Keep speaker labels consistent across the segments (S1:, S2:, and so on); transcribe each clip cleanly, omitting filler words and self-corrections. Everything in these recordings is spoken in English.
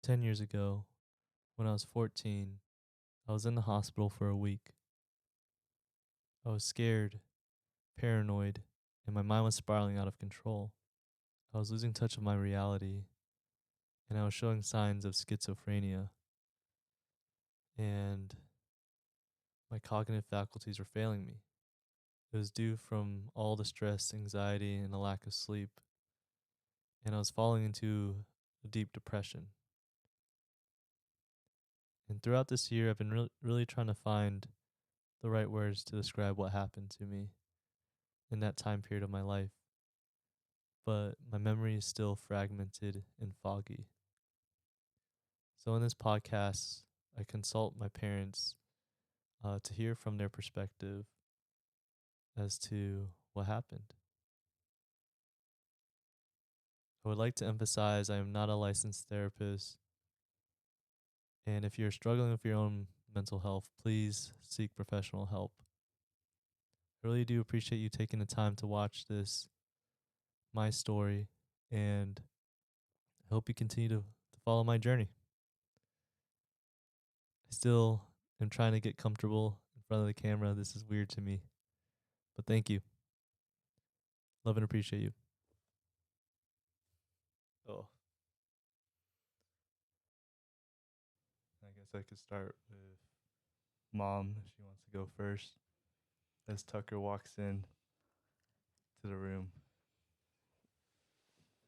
S1: 10 years ago, when I was 14, I was in the hospital for a week. I was scared, paranoid, and my mind was spiraling out of control. I was losing touch of my reality, and I was showing signs of schizophrenia, and my cognitive faculties were failing me. It was due from all the stress, anxiety, and a lack of sleep, and I was falling into a deep depression. And throughout this year, I've been really trying to find the right words to describe what happened to me in that time period of my life, but my memory is still fragmented and foggy. So, in this podcast, I consult my parents to hear from their perspective as to what happened. I would like to emphasize I am not a licensed therapist, and if you're struggling with your own mental health, please seek professional help. I really do appreciate you taking the time to watch this, my story, and I hope you continue to follow my journey. I still am trying to get comfortable in front of the camera. This is weird to me, but thank you. Love and appreciate you. Oh, I guess I could start with mom if she wants to go first as Tucker walks in to the room.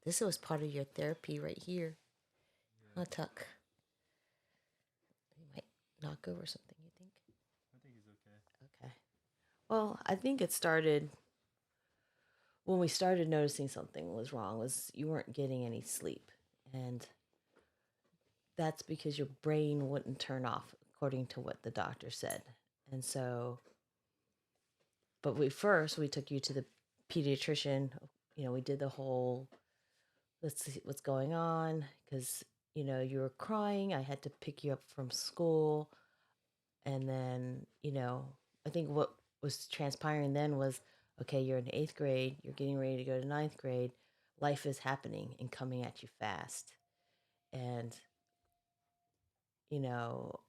S2: This was part of your therapy right here. Huh, Tuck? You might knock over something, you think?
S1: I think he's okay.
S2: Okay. Well, I think it started when we started noticing something was wrong, was you weren't getting any sleep. And that's because your brain wouldn't turn off, according to what the doctor said. And so, but we took you to the pediatrician. We did the whole, let's see what's going on, because, you were crying. I had to pick you up from school. And then, I think what was transpiring then was, okay, you're in eighth grade, you're getting ready to go to ninth grade, life is happening and coming at you fast. And, you know,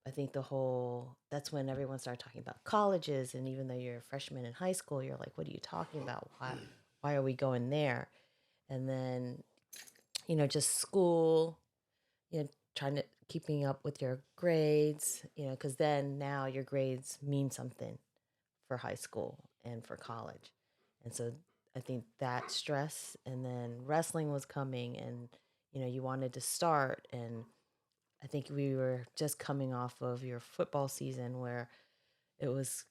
S2: I think that's when everyone started talking about colleges. And even though you're a freshman in high school, you're like, what are you talking about? Why are we going there? And then, just school, trying to keeping up with your grades, because then now your grades mean something for high school and for college. And so I think that stress, and then wrestling was coming, and you wanted to start. And I think we were just coming off of your football season where it was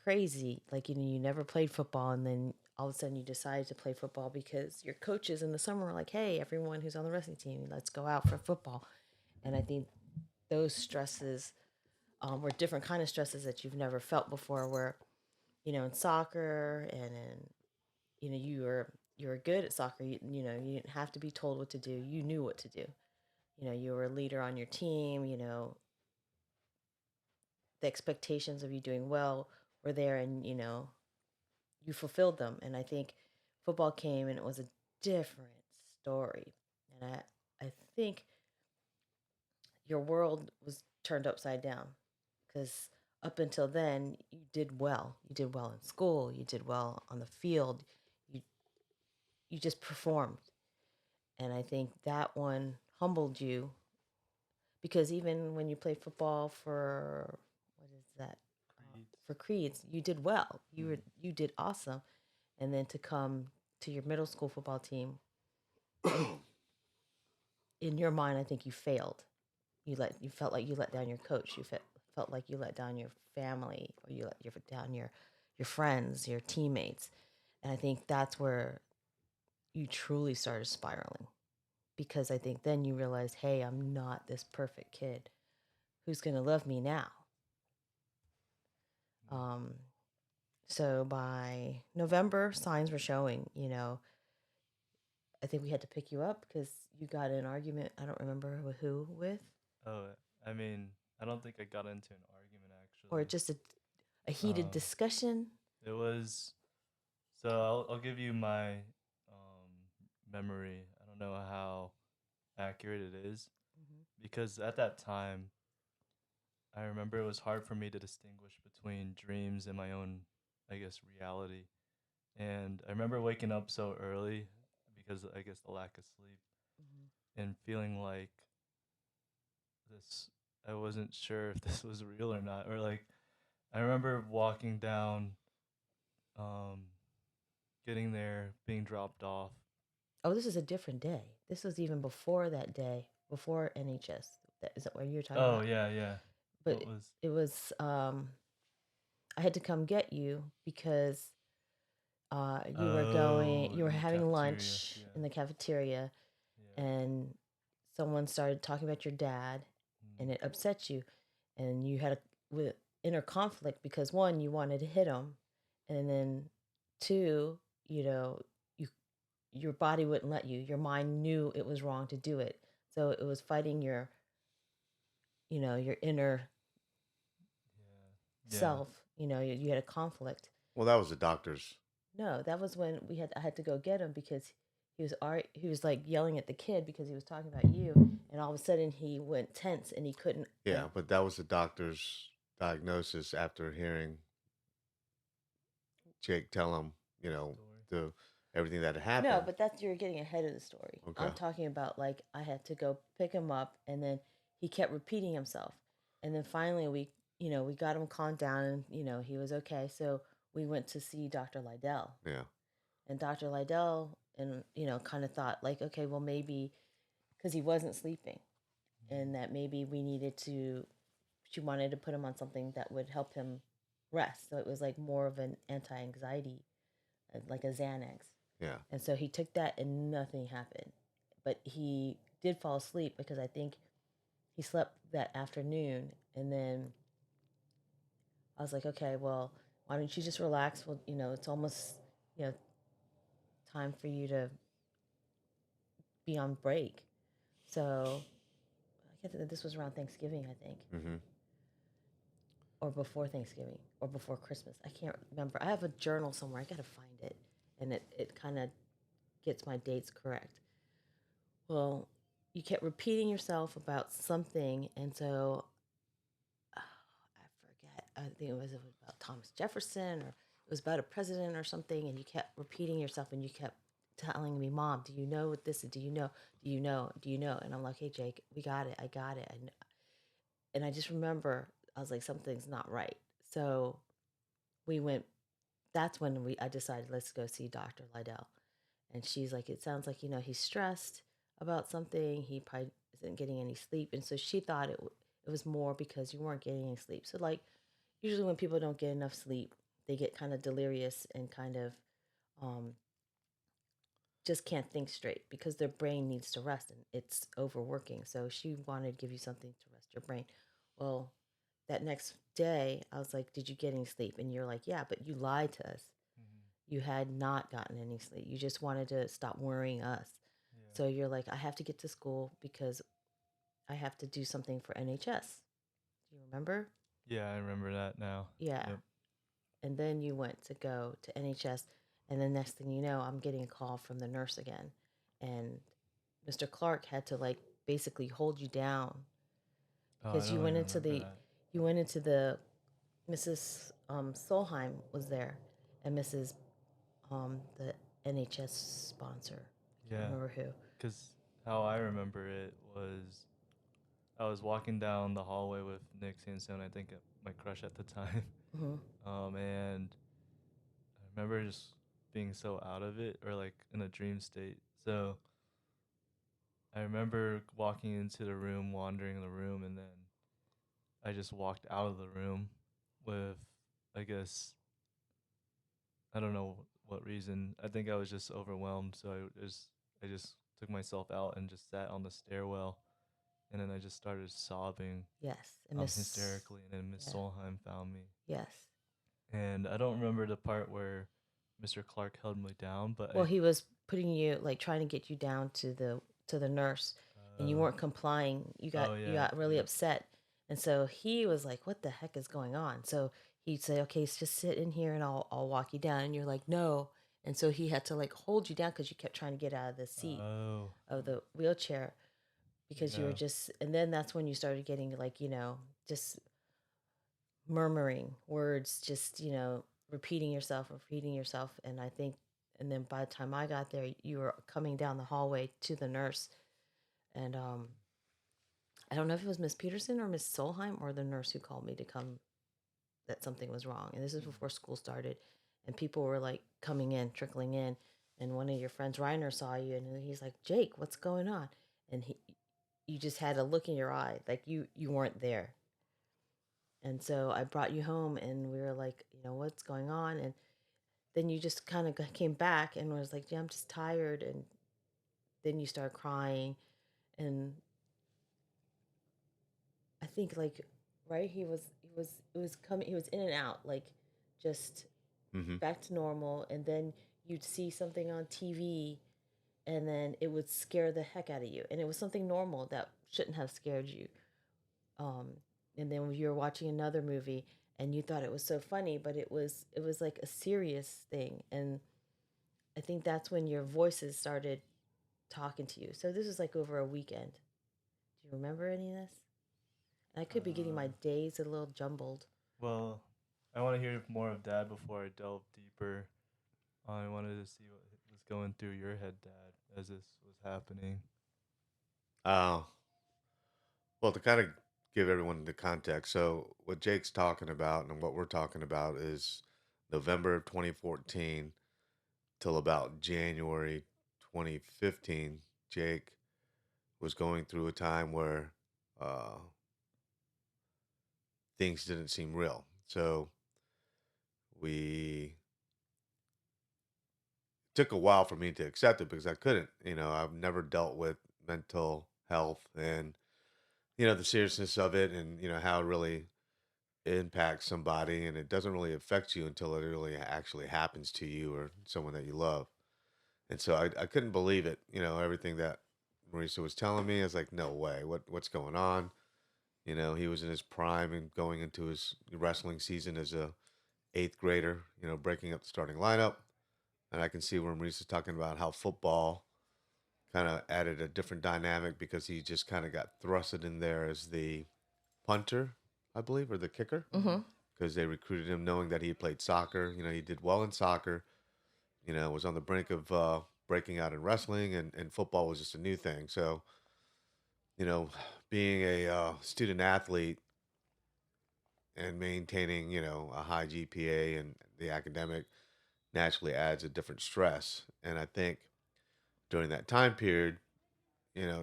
S2: crazy. Like, you never played football, and then all of a sudden you decided to play football because your coaches in the summer were like, hey, everyone who's on the wrestling team, let's go out for football. And I think those stresses were different kind of stresses that you've never felt before, where in soccer, and in you were good at soccer. You didn't have to be told what to do. You knew what to do. You were a leader on your team. The expectations of you doing well were there, and you fulfilled them. And I think football came, and it was a different story. And I think your world was turned upside down, because up until then you did well. You did well in school. You did well on the field. You you just performed. And I think that one humbled you, because even when you played football for, what is that? For Creeds, you did well. You did awesome. And then to come to your middle school football team, in your mind, I think you failed. You felt like you let down your coach. You felt like you let down your family, or you let down your friends, your teammates. And I think that's where you truly started spiraling, because I think then you realized, hey, I'm not this perfect kid. Who's going to love me now? Um, so by November, signs were showing. I think we had to pick you up because you got in an argument. I don't remember with who,
S1: Oh, I mean, I don't think I got into an argument
S2: or
S1: actually.
S2: just a heated
S1: Um,
S2: discussion.
S1: it was so I'll give you my memory. I don't know how accurate it is, because at that time, I remember it was hard for me to distinguish between dreams and my own, I guess, reality. And I remember waking up so early because I guess the lack of sleep
S2: Mhm.
S1: and feeling like this, I wasn't sure if this was real or not. Or like, I remember walking down, um, getting there, being dropped off.
S2: Oh, this is a different day. This was even before that day, before NHS. Is that what you're talking
S1: Oh,
S2: about?
S1: yeah, yeah.
S2: But
S1: What was,
S2: it was I had to come get you because
S1: oh,
S2: you were
S1: in the
S2: having
S1: cafeteria.
S2: lunch
S1: Yeah,
S2: in the cafeteria,
S1: yeah.
S2: and someone started talking about your dad, and
S1: Mm,
S2: it upset you, and you had a with inner conflict because one, you wanted to hit him, and then two, you know, you your body wouldn't let you. Your mind knew it was wrong to do it, so it was fighting your inner
S1: yeah, yeah.
S2: self. You had a conflict.
S3: Well, that was the doctor's.
S2: No, that was when I had to go get him because he was like yelling at the kid because he was talking about you, and all of a sudden he went tense and he couldn't.
S3: Yeah, but that was the doctor's diagnosis after hearing Jake tell him, you know,
S1: Story.
S3: the everything that had
S2: No,
S3: happened.
S2: but that's you're getting ahead of the story.
S3: Okay.
S2: I'm talking about like I had to go pick him up, and then he kept repeating himself, and then finally we got him calmed down, and he was okay. So we went to see Dr. Lydell,
S3: Yeah.
S2: and Dr. Lydell and kind of thought like, okay, well maybe because he wasn't sleeping, and that maybe we needed to she wanted to put him on something that would help him rest. So it was like more of an anti-anxiety, like a Xanax.
S3: Yeah.
S2: And so he took that and nothing happened. But he did fall asleep because I think he slept that afternoon. And then I was like, okay, well, why don't you just relax? Well, it's almost, you know, time for you to be on break. So I guess this was around Thanksgiving, I think,
S3: Mm-hmm.
S2: or before Thanksgiving, or before Christmas. I can't remember. I have a journal somewhere. I got to find it. And it kind of gets my dates correct. Well, you kept repeating yourself about something. And so I forget. I think it was about Thomas Jefferson, or it was about a president or something. And you kept repeating yourself, and you kept telling me, "Mom, do you know what this is? Do you know? Do you know? Do you know?" And I'm like, "Hey, Jake, we got it. I got it." And I just remember I was like, "Something's not right." So we went. That's when I decided, let's go see Dr. Lydell. And she's like, "It sounds like he's stressed about something. He probably isn't getting any sleep." And so she thought it was more because you weren't getting any sleep. So like usually when people don't get enough sleep, they get kind of delirious and kind of um, just can't think straight because their brain needs to rest and it's overworking. So she wanted to give you something to rest your brain. Well, that next day, I was like, "Did you get any sleep?" And you're like, "Yeah, but you lied to us.
S1: Mm-hmm.
S2: You had not gotten any sleep. You just wanted to stop worrying us."
S1: Yeah.
S2: So you're like, "I have to get to school because I have to do something for NHS." Do you remember?
S1: Yeah, I remember that now.
S2: Yeah.
S1: Yep.
S2: And then you went to go to NHS. And then next thing you know, I'm getting a call from the nurse again. And Mr. Clark had to like basically hold you down
S1: Oh, I
S2: because
S1: don't even remember that.
S2: you went into the Mrs. Solheim was there, and Mrs. The NHS sponsor. Can't
S1: Yeah,
S2: remember who.
S1: because how I remember it was I was walking down the hallway with Nick Sansone, I think my crush at the time.
S2: Hmm.
S1: And I remember just being so out of it or like in a dream state. So I remember walking into the room, wandering the room, and then I just walked out of the room with, I guess, I don't know what reason. I think I was just overwhelmed, so I just took myself out and just sat on the stairwell, and then I just started sobbing,
S2: Yes, and Miss.
S1: hysterically, and then Miss
S2: Yeah.
S1: Solheim found me,
S2: Yes.
S1: and I don't remember the part where Mr. Clark held me down, but
S2: Well, he was putting you like trying to get you down to the nurse, and you
S1: uh,
S2: weren't complying.
S1: oh
S2: You
S1: yeah,
S2: got really
S1: yep,
S2: upset, and so he was like, "What the heck is going on?" So he'd say, "Okay, just sit in here, and I'll walk you down." And you're like, "No." And so he had to like hold you down because you kept trying to get out of the seat
S1: oh,
S2: of the wheelchair. because you were
S1: Yeah.
S2: just, and then that's when you started getting like, just murmuring words, just, repeating yourself. And I think, and then by the time I got there, you were coming down the hallway to the nurse. And I don't know if it was Miss Peterson or Miss Solheim or the nurse who called me to come, that something was wrong. And this is before school started. And people were like coming in, trickling in. And one of your friends, Reiner, saw you and he's like, Jake, what's going on? And you just had a look in your eye, like you weren't there. And so I brought you home and we were like, what's going on? And then you just kind of came back and was like, yeah, I'm just tired. And then you started crying. And I think like, right, it was coming, he was in and out, like just
S3: Mm-hmm.
S2: back to normal. And then you'd see something on TV and then it would scare the heck out of you. And it was something normal that shouldn't have scared you. Um, and then you were watching another movie and you thought it was so funny, but it was like a serious thing. And I think that's when your voices started talking to you. So this was like over a weekend. Do you remember any of this? And I could be getting my
S1: Uh,
S2: days a little jumbled.
S1: well, I want to hear more of Dad before I delve deeper. I wanted to see what was going through your head, Dad, as this was happening.
S3: Uh, well, to kind of give everyone the context, so what Jake's talking about and what we're talking about is November of 2014 till about January 2015. Jake was going through a time where uh, things didn't seem real. So we took a while for me to accept it because I couldn't. I've never dealt with mental health and the seriousness of it, and how it really impacts somebody, and it doesn't really affect you until it really actually happens to you or someone that you love. And so I couldn't believe it. Everything that Marisa was telling me, I was like, no way. What's going on? He was in his prime and going into his wrestling season as a eighth grader. Breaking up the starting lineup, and I can see where Marisa's talking about how football kind of added a different dynamic because he just kind of got thrusted in there as the punter, I believe, or the kicker,
S2: Mm-hmm.
S3: because they recruited him knowing that he played soccer. He did well in soccer. Was on the brink of breaking out in wrestling, and football was just a new thing. So, you know, being a student athlete and maintaining, a high GPA and the academic naturally adds a different stress. And I think during that time period,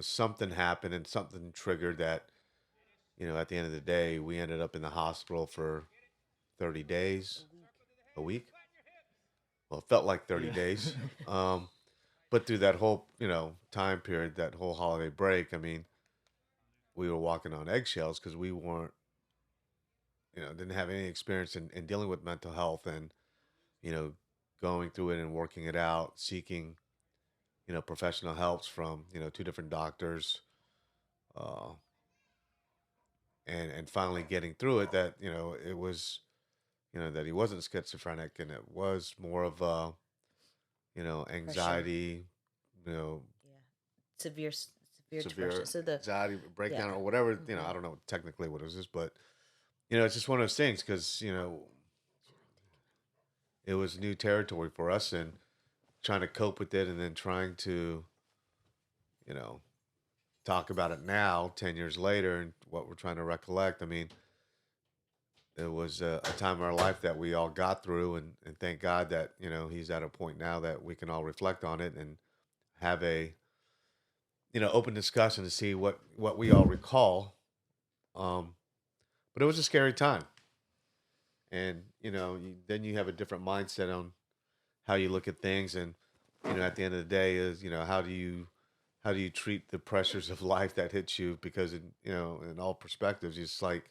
S3: something happened and something triggered that, at the end of the day, we ended up in the hospital for 30 days, a week. Well, it felt like 30
S1: Yeah.
S3: days. Um, but through that whole, time period, that whole holiday break, I mean, we were walking on eggshells because we weren't, didn't have any experience in dealing with mental health and, you know, going through it and working it out, seeking, professional helps from, two different doctors, uh, and finally getting through it that, it was, that he wasn't schizophrenic and it was more of a,
S2: Depression.
S3: anxiety, you know,
S2: Yeah. Severe, severe depression.
S3: severe
S2: So the,
S3: anxiety breakdown
S2: yeah.
S3: or whatever,
S2: Mm-hmm.
S3: I don't know technically what it was, but, it's just one of those things because, it was new territory for us and trying to cope with it and then trying to, you know, talk about it now, 10 years later, and what we're trying to recollect. I mean, it was a time in our life that we all got through, and thank God that, he's at a point now that we can all reflect on it and have a, open discussion to see what we all recall. Um, but it was a scary time. And, then you have a different mindset on how you look at things. And, at the end of the day is, how do you treat the pressures of life that hits you? Because in all perspectives, it's like,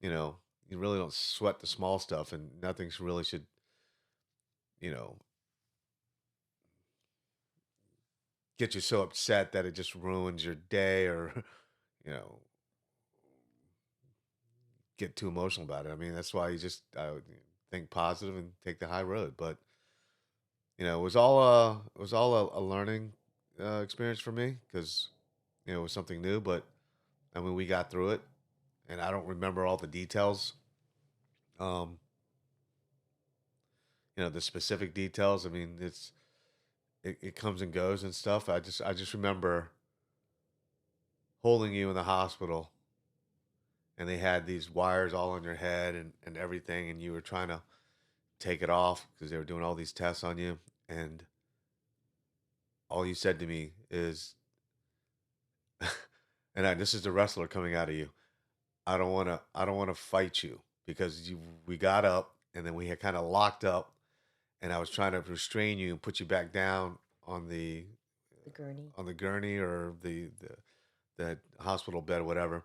S3: you know, you really don't sweat the small stuff, and nothing's really should, you know, get you so upset that it just ruins your day or, you know, get too emotional about it. I mean, that's why you just think positive and take the high road. But, it was all a learning experience for me because You know, it was something new, but I mean, we got through it, and I don't remember all the details. Um, you know, the specific details. I mean, it comes and goes and stuff. I just remember holding you in the hospital, and they had these wires all on your head and everything, and you were trying to take it off because they were doing all these tests on you, and all you said to me is, this is the wrestler coming out of you. I don't want to fight you because we got up and then we had kind of locked up, and I was trying to restrain you and put you back down on the
S2: The gurney.
S3: gurney or the hospital bed, whatever.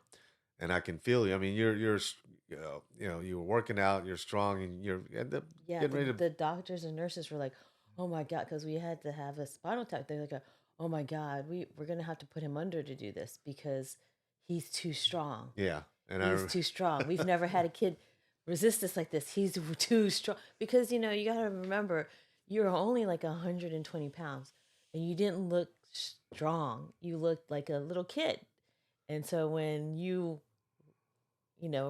S3: And I can feel you. I mean, you're you were working out, you're strong, and you're
S2: Yeah,
S3: getting ready to.
S2: the doctors and nurses were like, "Oh my god," because we had to have a spinal tap. They're like, "Oh my god, we're gonna have to put him under to do this because he's too strong.
S3: Yeah, and
S2: He's
S3: I
S2: too strong. We've never had a kid resist us like this. He's too strong." Because you gotta remember, you're only like 120 pounds, and you didn't look strong. You looked like a little kid, and so when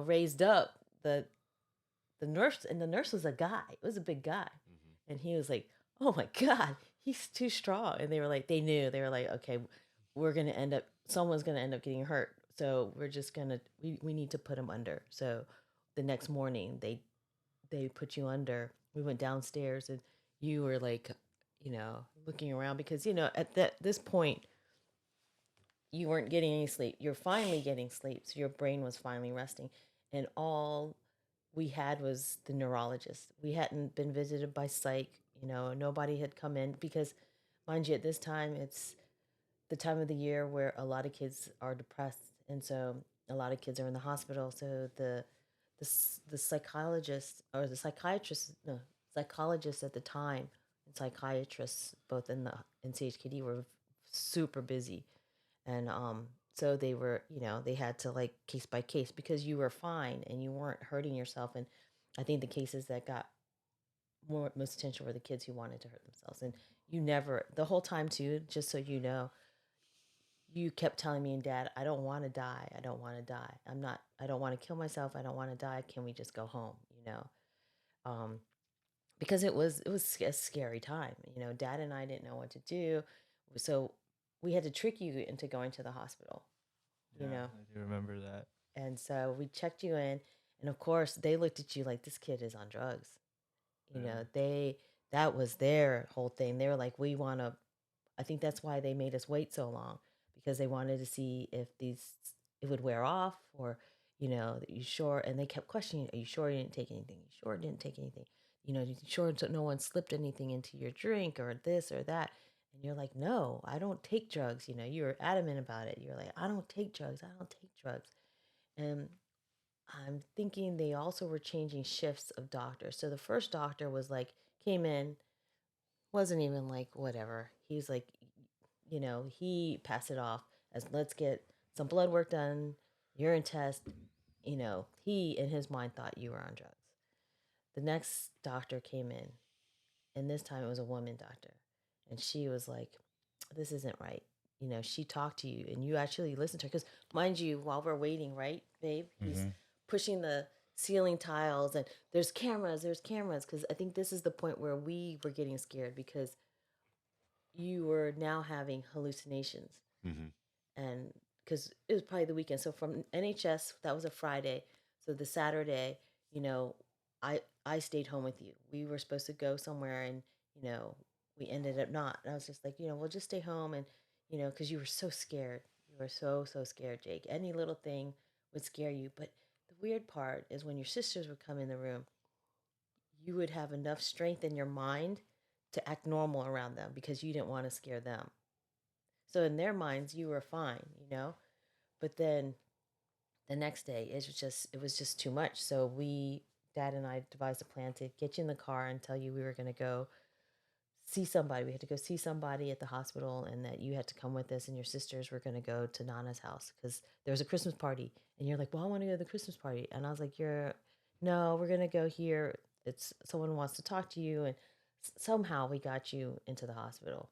S2: raised up, the nurse was a guy. It was a big guy. And he was like, "Oh my god, he's too strong." And they were like, they knew. They were like, "Okay, we're going to end up someone's going to end up getting hurt. So we're just going to we need to put him under." So the next morning they put you under. We went downstairs and you were like, looking around because at this point you weren't getting any sleep. You're finally getting sleep. So your brain was finally resting. And all we had was the neurologist. We hadn't been visited by psych. Nobody had come in because, mind you, at this time, it's the time of the year where a lot of kids are depressed. And so a lot of kids are in the hospital. So the psychologist or the psychiatrist, no, psychologists at the time and psychiatrists, both in the in CHKD, were super busy. And so they were, they had to like case by case because you were fine and you weren't hurting yourself. And I think the cases that got most attention were the kids who wanted to hurt themselves. And you never, the whole time too, just so you know, you kept telling me and Dad, "I don't want to die. I don't want to die. I don't want to kill myself. I don't want to die. Can we just go home?" Um, because it was a scary time. Dad and I didn't know what to do, so we had to trick you into going to the hospital. You
S1: Yeah,
S2: know,
S1: I do remember that.
S2: and so we checked you in, and of course they looked at you like this kid is on drugs.
S1: Really?
S2: That was their whole thing. They were like, "We want to." I think that's why they made us wait so long because they wanted to see if it would wear off or that you sure. And they kept questioning, "Are you sure you didn't take anything? You sure you didn't take anything? You sure no one slipped anything into your drink or this or that?" And you're like, "No, I don't take drugs." You were adamant about it. You're like, "I don't take drugs. I don't take drugs." And I'm thinking they also were changing shifts of doctors. So the first doctor was like, came in, wasn't even like, whatever. He was like, he passed it off as, "Let's get some blood work done, urine test." He in his mind thought you were on drugs. The next doctor came in, and this time it was a woman doctor. And she was like, "This isn't right." She talked to you and you actually listened to her. Because, mind you, while we're waiting, right, babe, he's
S4: Mm-hmm.
S2: pushing the ceiling tiles and there's cameras, there's cameras. Because I think this is the point where we were getting scared because you were now having hallucinations.
S4: Mm-hmm.
S2: And because it was probably the weekend. So from NHS, that was a Friday. So the Saturday, you know, I stayed home with you. We were supposed to go somewhere, and you know, we ended up not. And I was just like, we'll just stay home, and because you were so scared. You were so scared, Jake. Any little thing would scare you. But the weird part is when your sisters would come in the room, you would have enough strength in your mind to act normal around them because you didn't want to scare them. So in their minds, you were fine. But then the next day, it was just too much. So Dad and I devised a plan to get you in the car and tell you we were going to go see somebody. We had to go see somebody at the hospital, and that you had to come with us, and your sisters were going to go to Nana's house because there was a Christmas party. And you're like, "Well, I want to go to the Christmas party." And I was like, No, we're going to go here. It's someone wants to talk to you. And somehow we got you into the hospital.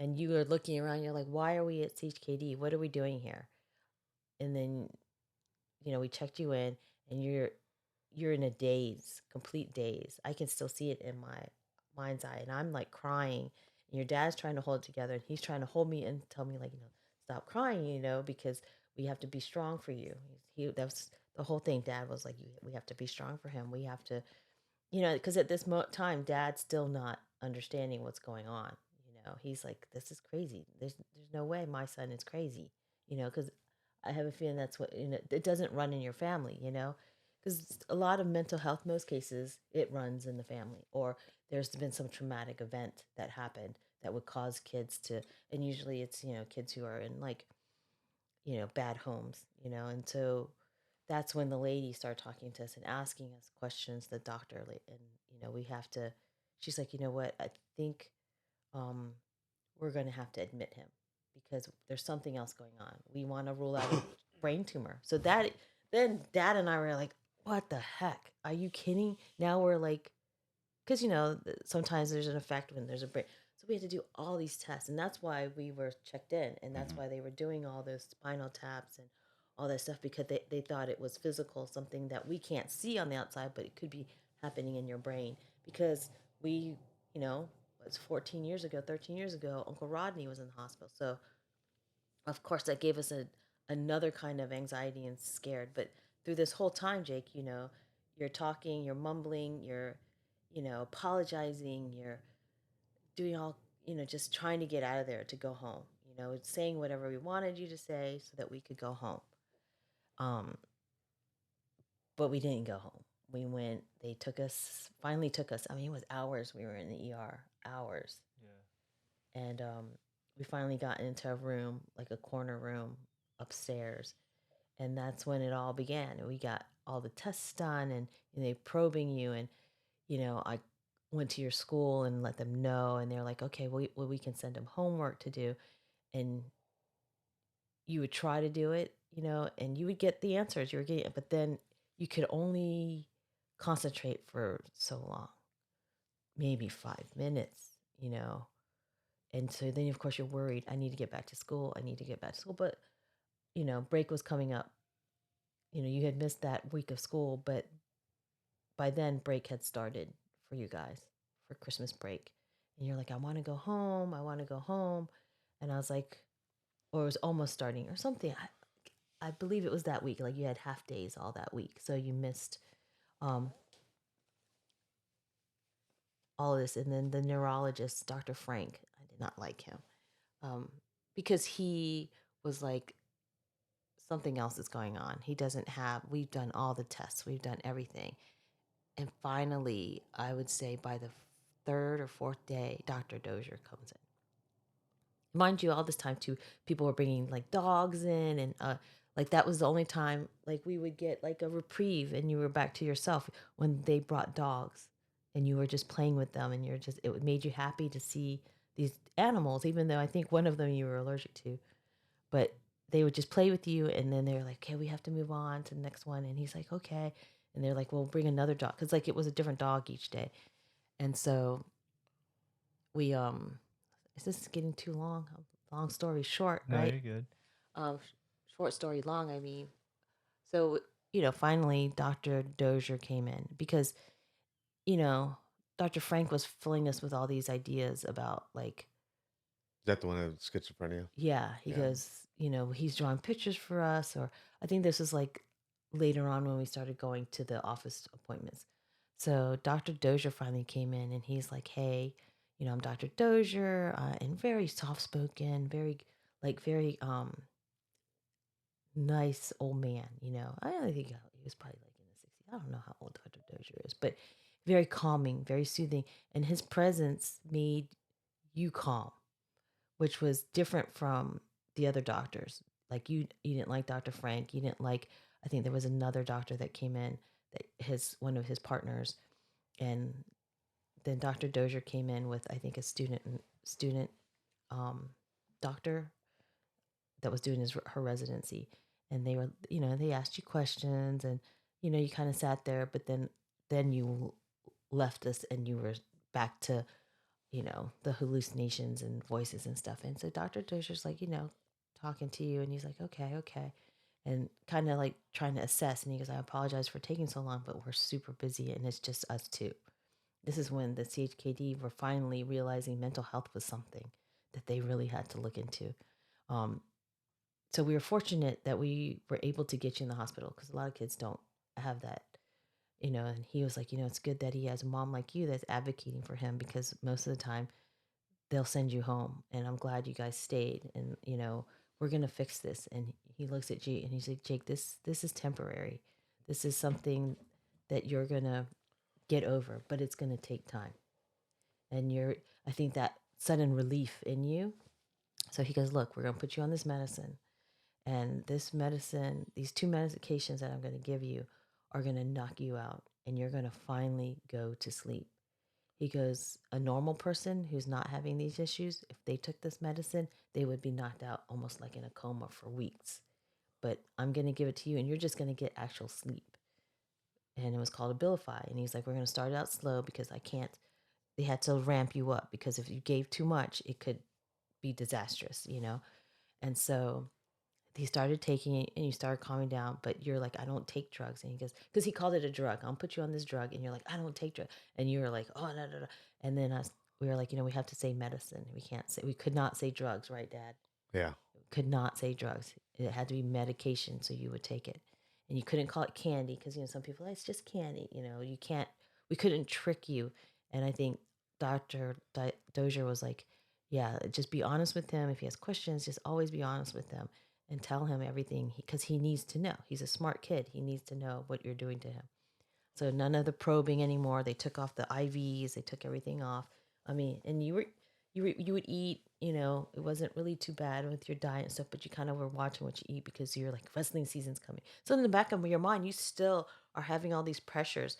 S2: and you are looking around, you're like, why are we at CHKD? What are we doing here? And then, we checked you in, and you're in a daze, complete daze. I can still see it in my mind's eye, and I'm like crying. And your dad's trying to hold it together, and he's trying to hold me and tell me like, stop crying, because we have to be strong for you. That's the whole thing. Dad was like, we have to be strong for him. We have to, because at this time, Dad's still not understanding what's going on. He's like, this is crazy. There's no way my son is crazy. Because I have a feeling that's what it doesn't run in your family. Because a lot of mental health, most cases, it runs in the family, or there's been some traumatic event that happened that would cause kids to, and usually it's kids who are in like bad homes, and so that's when the lady started talking to us and asking us questions, the doctor, and we have to, she's like, what, I think um we're going to have to admit him because there's something else going on. We want to rule out a brain tumor. So then Dad and I were like, what the heck, are you kidding? Now we're like, because sometimes there's an effect when there's a brain. So we had to do all these tests, and that's why we were checked in, and that's why they were doing all those spinal taps and all that stuff, because they thought it was physical, something that we can't see on the outside, but it could be happening in your brain. Because we, it's 14 years ago, 13 years ago, Uncle Rodney was in the hospital. So of course that gave us another kind of anxiety and scared. But through this whole time, Jake, you're talking, you're mumbling, you're apologizing, you're doing all, just trying to get out of there to go home, saying whatever we wanted you to say so that we could go home. um but we didn't go home. We went, they finally took us, I mean, it was hours we were in the ER, hours. And we finally got into a room, like a corner room upstairs. And that's when it all began. And we got all the tests done, and they probing you. And, I went to your school and let them know. And they're like, okay, well, we can send them homework to do. And you would try to do it, and you would get the answers you were getting, but then you could only concentrate for so long, maybe 5 minutes, and so then of course you're worried, I need to get back to school, but break was coming up. You had missed that week of school, but by then break had started for you guys, for Christmas break. And you're like, I want to go home, and I was like, or it was almost starting or something. I believe it was that week, like you had half days all that week, so you missed um all of this. And then the neurologist, Dr. Frank, I did not like him, because he was like, something else is going on. He doesn't have, we've done all the tests, we've done everything. And finally, I would say by the third or fourth day, Dr. Dozier comes in. Mind you, all this time too, people were bringing like dogs in, and like that was the only time like we would get like a reprieve, and you were back to yourself, when they brought dogs, and you were just playing with them, and it made you happy to see these animals, even though I think one of them you were allergic to. But they would just play with you, and then they're like, okay, we have to move on to the next one. And he's like, okay. And they're like, well, bring another dog, because like it was a different dog each day. And so we is this getting too long? Long story short,
S1: No,
S2: right?
S1: you're good.
S2: um Short story long, I mean. So finally Dr. Dozier came in, because you know Dr. Frank was filling us with all these ideas about like,
S3: Is that the one with schizophrenia?
S2: yeah, he
S3: Yeah.
S2: goes, he's drawing pictures for us. Or I think this was like later on when we started going to the office appointments. So Dr. Dozier finally came in, and he's like, hey, I'm Dr. Dozier, and very soft spoken, very nice old man. I don't think he was probably like in the 60s. I don't know how old Dr. Dozier is, but very calming, very soothing. And his presence made you calm, which was different from the other doctors. Like you didn't like Dr. Frank. You didn't like, I think there was another doctor that came in, that one of his partners. And then Dr. Dozier came in with, I think, a student um, doctor that was doing her residency. And they were, they asked you questions, and, you kind of sat there, but then you left us, and you were back to the hallucinations and voices and stuff. And so Dr. Dozier's like, talking to you, and he's like, okay, okay. And kind of like trying to assess. And he goes, I apologize for taking so long, but we're super busy and it's just us two. This is when the CHKD were finally realizing mental health was something that they really had to look into. Um, so we were fortunate that we were able to get you in the hospital, because a lot of kids don't have that, and he was like, it's good that he has a mom like you that's advocating for him, because most of the time they'll send you home. And I'm glad you guys stayed, and we're going to fix this. And he looks at Jake and he's like, Jake, this is temporary. This is something that you're going to get over, but it's going to take time. And I think that sudden relief in you. So he goes, look, we're going to put you on this medicine. And this medicine, these two medications that I'm going to give you are going to knock you out, and you're going to finally go to sleep. He goes, a normal person who's not having these issues, if they took this medicine, they would be knocked out almost like in a coma for weeks. But I'm going to give it to you, and you're just going to get actual sleep. And it was called Abilify. And he's like, we're going to start out slow, because they had to ramp you up, because if you gave too much, it could be disastrous. And so he started taking it, and you started calming down, but you're like, I don't take drugs. And he goes, because he called it a drug. I'll put you on this drug. And you're like, I don't take drugs. And you were like, oh, no, no, no. And then we were like, we have to say medicine. We could not say drugs, right, Dad?
S3: Yeah.
S2: Could not say drugs. It had to be medication, so you would take it. And you couldn't call it candy, because, some people, it's just candy. We couldn't trick you. And I think Dr. Dozier was like, yeah, just be honest with him. If he has questions, just always be honest with him and tell him everything, because he needs to know. He's a smart kid. He needs to know what you're doing to him. So none of the probing anymore. They took off the IVs. They took everything off. I mean, and you would eat, it wasn't really too bad with your diet and stuff, but you kind of were watching what you eat, because you're like, wrestling season's coming. So in the back of your mind, you still are having all these pressures.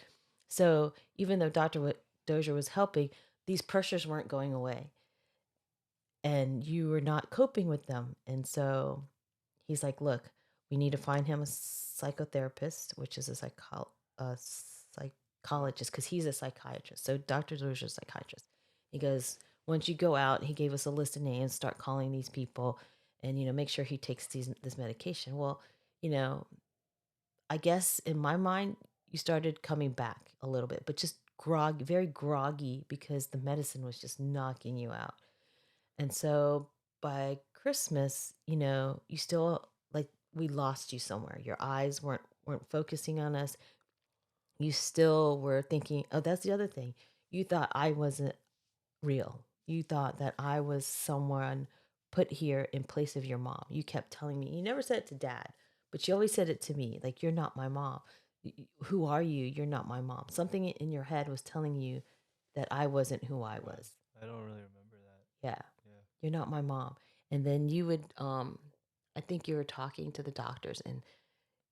S2: So even though Dr. Dozier was helping, these pressures weren't going away, and you were not coping with them. And so he's like, look, we need to find him a psychotherapist, which is a psychologist, because he's a psychiatrist. So Dr. Dozier's a psychiatrist. He goes, once you go out, he gave us a list of names, start calling these people, and, make sure he takes this medication. Well, I guess in my mind, you started coming back a little bit, but just very groggy, because the medicine was just knocking you out. And so by Christmas, you still, like, we lost you somewhere. Your eyes weren't focusing on us. You still were thinking, oh, that's the other thing. You thought I wasn't real. You thought that I was someone put here in place of your mom. You kept telling me, you never said it to Dad, but you always said it to me, like, you're not my mom. Who are you? You're not my mom. Something in your head was telling you that I wasn't who I was.
S1: I don't really remember that.
S2: Yeah.
S1: Yeah.
S2: You're not my mom. And then you would, I think you were talking to the doctors, and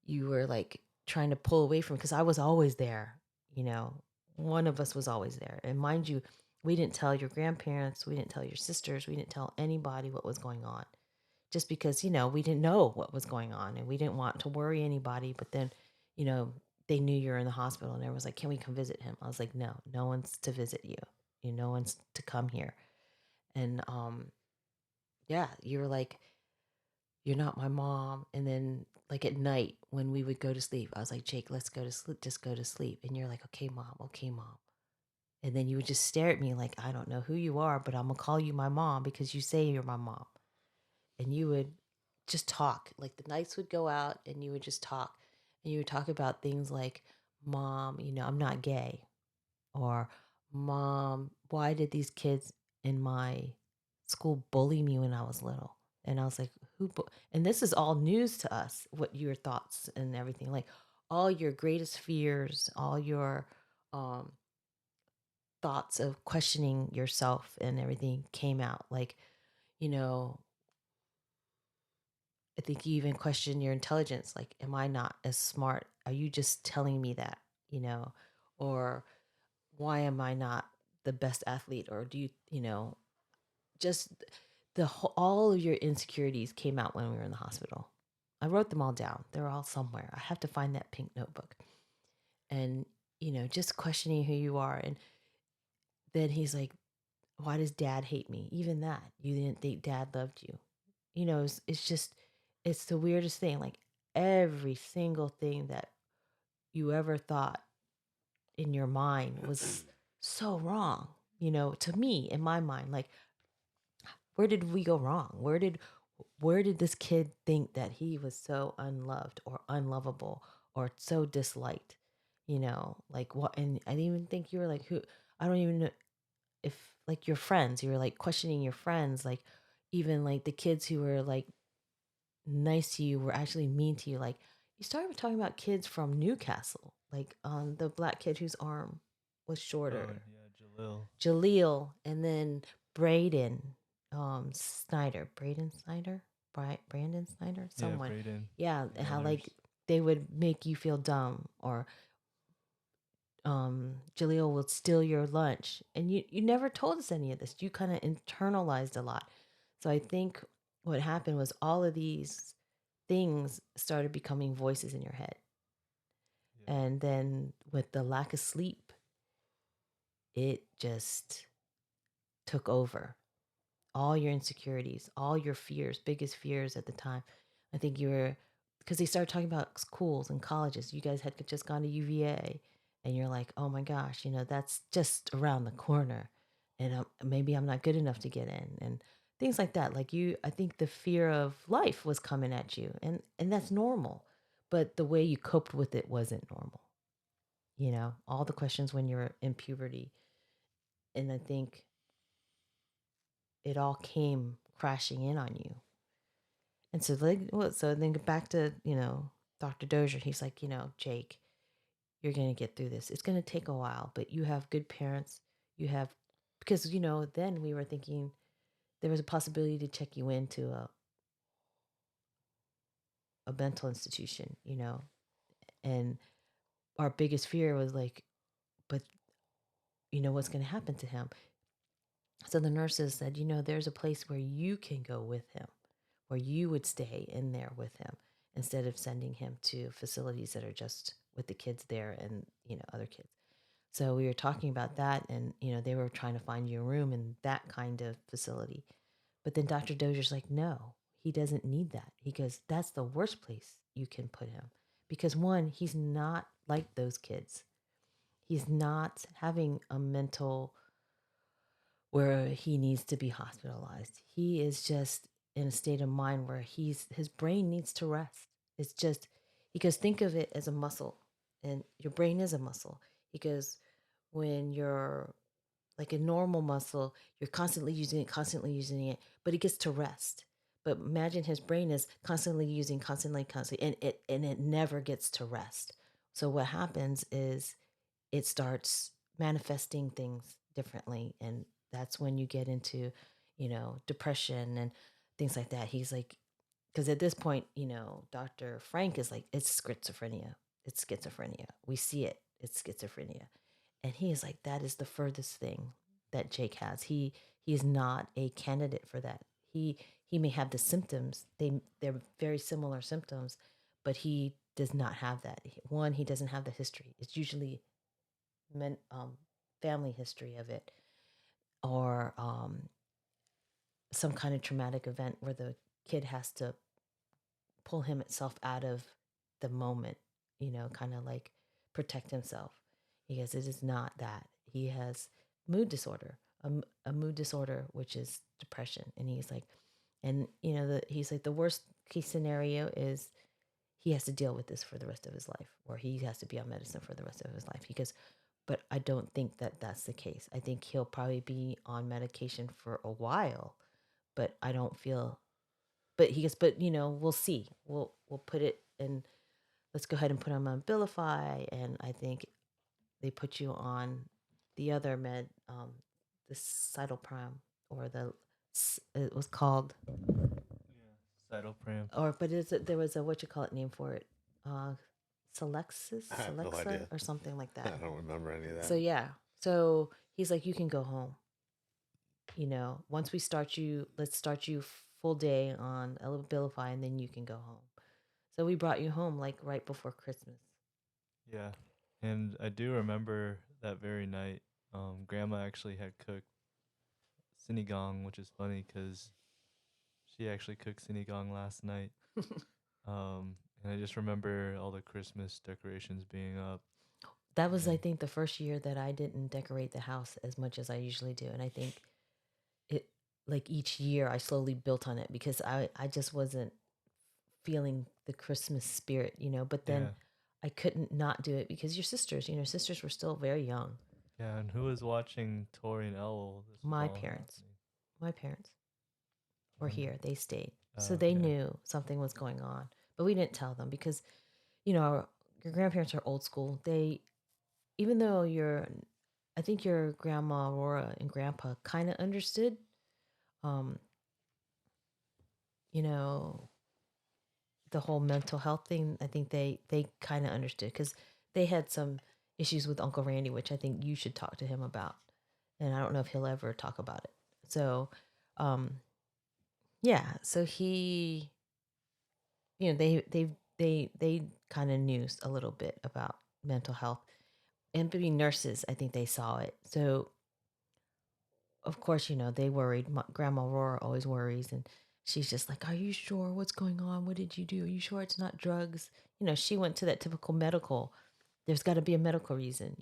S2: you were like trying to pull away from, because I was always there. One of us was always there. And mind you, we didn't tell your grandparents, we didn't tell your sisters, we didn't tell anybody what was going on, just because, we didn't know what was going on, and we didn't want to worry anybody. But then, they knew you were in the hospital, and everyone was like, can we come visit him? I was like, no one's to visit you. No one's to come here. And, yeah, you were like, you're not my mom. And then, like, at night when we would go to sleep, I was like, Jake, let's go to sleep. Just go to sleep. And you're like, okay, mom. Okay, mom. And then you would just stare at me like, I don't know who you are, but I'm going to call you my mom, because you say you're my mom. And you would just talk. Like, the nights would go out, and you would just talk. And you would talk about things like, Mom, I'm not gay. Or, Mom, why did these kids in my school bully me when I was little? And I was like, and this is all news to us, what your thoughts and everything, like all your greatest fears, all your um, thoughts of questioning yourself and everything came out. Like, you know, I think you even question your intelligence. Like, am I not as smart? Are you just telling me that, or why am I not the best athlete? Or do just all of your insecurities came out when we were in the hospital. I wrote them all down. They're all somewhere. I have to find that pink notebook. And, just questioning who you are. And then he's like, why does dad hate me? Even that, you didn't think dad loved you. It's just, it's the weirdest thing. Like every single thing that you ever thought in your mind was so wrong, to me, in my mind. Like, where did we go wrong? Where did this kid think that he was so unloved or unlovable or so disliked? Like what? And I didn't even think you were like who. I don't even know if like your friends. You were like questioning your friends, like even like the kids who were like nice to you were actually mean to you. Like you started talking about kids from Newcastle, like the black kid whose arm was
S1: Oh
S2: shorter,
S1: yeah, Jalil.
S2: Jaleel, and then Braden Snyder, Brandon Snyder,
S1: Yeah,
S2: someone.
S1: Braden
S2: Yeah,
S1: and
S2: and how
S1: others.
S2: like they would make you feel dumb, or Jaleel would steal your lunch, and you never told us any of this. You kind of internalized a lot. So I think what happened was all of these things started becoming voices in your head,
S1: Yeah.
S2: and then with the lack of sleep, it just took over all your insecurities, all your fears, biggest fears at the time. I think you were, because they started talking about schools and colleges. You guys had just gone to UVA, and you're like, oh my gosh, that's just around the corner, and maybe I'm not good enough to get in, and things like that. Like I think the fear of life was coming at you, and that's normal, but the way you coped with it wasn't normal. All the questions when you're in puberty, and I think it all came crashing in on you. And so, like, well, so then back to, Dr. Dozier. He's like, Jake, you're going to get through this. It's going to take a while, but you have good parents. You have, because, then we were thinking there was a possibility to check you into a mental institution, and our biggest fear was like, but what's going to happen to him? So the nurses said, there's a place where you can go with him, where you would stay in there with him instead of sending him to facilities that are just with the kids there and, other kids. So we were talking about that, and, they were trying to find you a room in that kind of facility. But then Dr. Dozier's like, no, he doesn't need that. He goes, that's the worst place you can put him. Because one, he's not like those kids. He's not having a mental where he needs to be hospitalized. He is just in a state of mind where his brain needs to rest. It's just, because think of it as a muscle, and your brain is a muscle. Because when you're like a normal muscle, you're constantly using it, but it gets to rest. But imagine his brain is constantly, and it never gets to rest. So what happens is it starts manifesting things differently, and that's when you get into depression and things like that. He's like, because at this point, Dr. Frank is like, it's schizophrenia, we see it, it's schizophrenia. And he is like, that is the furthest thing that Jake has. He is not a candidate for that. He may have the symptoms, they're very similar symptoms, but he does not have that. One, he doesn't have the history. It's usually men, family history of it, or some kind of traumatic event where the kid has to pull himself out of the moment, kind of like protect himself. Because it is not that. He has mood disorder, a mood disorder, which is depression. And he's like, and he's like, the worst case scenario is he has to deal with this for the rest of his life, or he has to be on medicine for the rest of his life. Because, but I don't think that that's the case. I think he'll probably be on medication for a while, but I don't feel. But he goes, but we'll see. We'll put it in. Let's go ahead and put him on Abilify, and I think they put you on the other med, the cytopram, or it was called,
S1: Yeah, cytopram.
S2: or but there was a what you call it name for it, uh,
S3: I have no
S2: Celexa,
S3: idea.
S2: or something like
S3: I
S2: that.
S3: don't remember any of that.
S2: So yeah, so he's like, you can go home. Once let's start you full day on Abilify, and then you can go home. So we brought you home like right before Christmas.
S1: Yeah, and I do remember that very night. Grandma actually had cooked sinigang, which is funny because she actually cooked sinigang last night. And I just remember all the Christmas decorations being up.
S2: That was, I
S1: And
S2: think, the first year that I didn't decorate the house as much as I usually do. And I think it, like each year, I slowly built on it because I just wasn't feeling the Christmas spirit, But then
S1: yeah,
S2: I couldn't not do it because your sisters, sisters were still very young.
S1: yeah. And who was watching Tori and Elwell? This was
S2: My
S1: all
S2: parents,
S1: happening.
S2: my parents were
S1: Um,
S2: here. They stayed. So they
S1: okay.
S2: knew something was going on. But we didn't tell them because, your grandparents are old school. Even though I think your grandma Aurora and grandpa kind of understood, um, you know, the whole mental health thing. I think they kind of understood because they had some issues with Uncle Randy, which I think you should talk to him about. And I don't know if he'll ever talk about it. So, um, yeah. So they kind of knew a little bit about mental health, and being nurses, I think they saw it. So of course, they worried. Grandma Aurora always worries, and she's just like, "Are you sure? What's going on? What did you do? Are you sure it's not drugs?" She went to that typical medical. There's got to be a medical reason.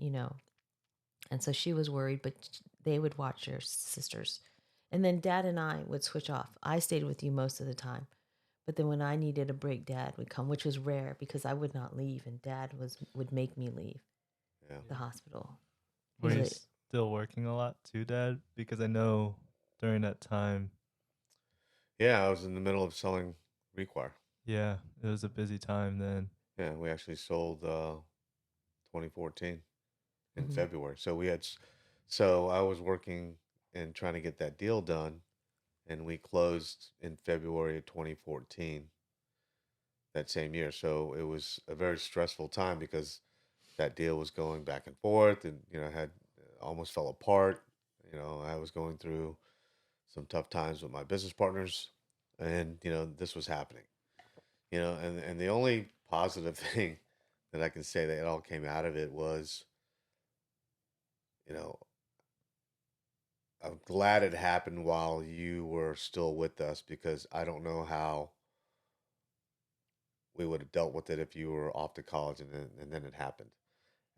S2: And so she was worried, but they would watch her sisters, and then Dad and I would switch off. I stayed with you most of the time, but then when I needed a break, Dad would come, which was rare because I would not leave, and Dad would make me leave
S3: Yeah.
S2: the
S1: Yeah.
S2: hospital.
S1: Were
S2: He's
S1: you
S2: like,
S1: still working a lot too, Dad? Because I know during that time,
S3: Yeah, I was in the middle of selling Require.
S1: yeah, it was a busy time then.
S3: Yeah, we actually sold 2014 in
S2: mm-hmm,
S3: February. So I was working and trying to get that deal done, and we closed in February of 2014 that same year. So it was a very stressful time because that deal was going back and forth, and had almost fell apart. I was going through some tough times with my business partners, and this was happening. And the only positive thing that I can say that it all came out of it was, you know, I'm glad it happened while you were still with us, because I don't know how we would have dealt with it if you were off to college and then it happened.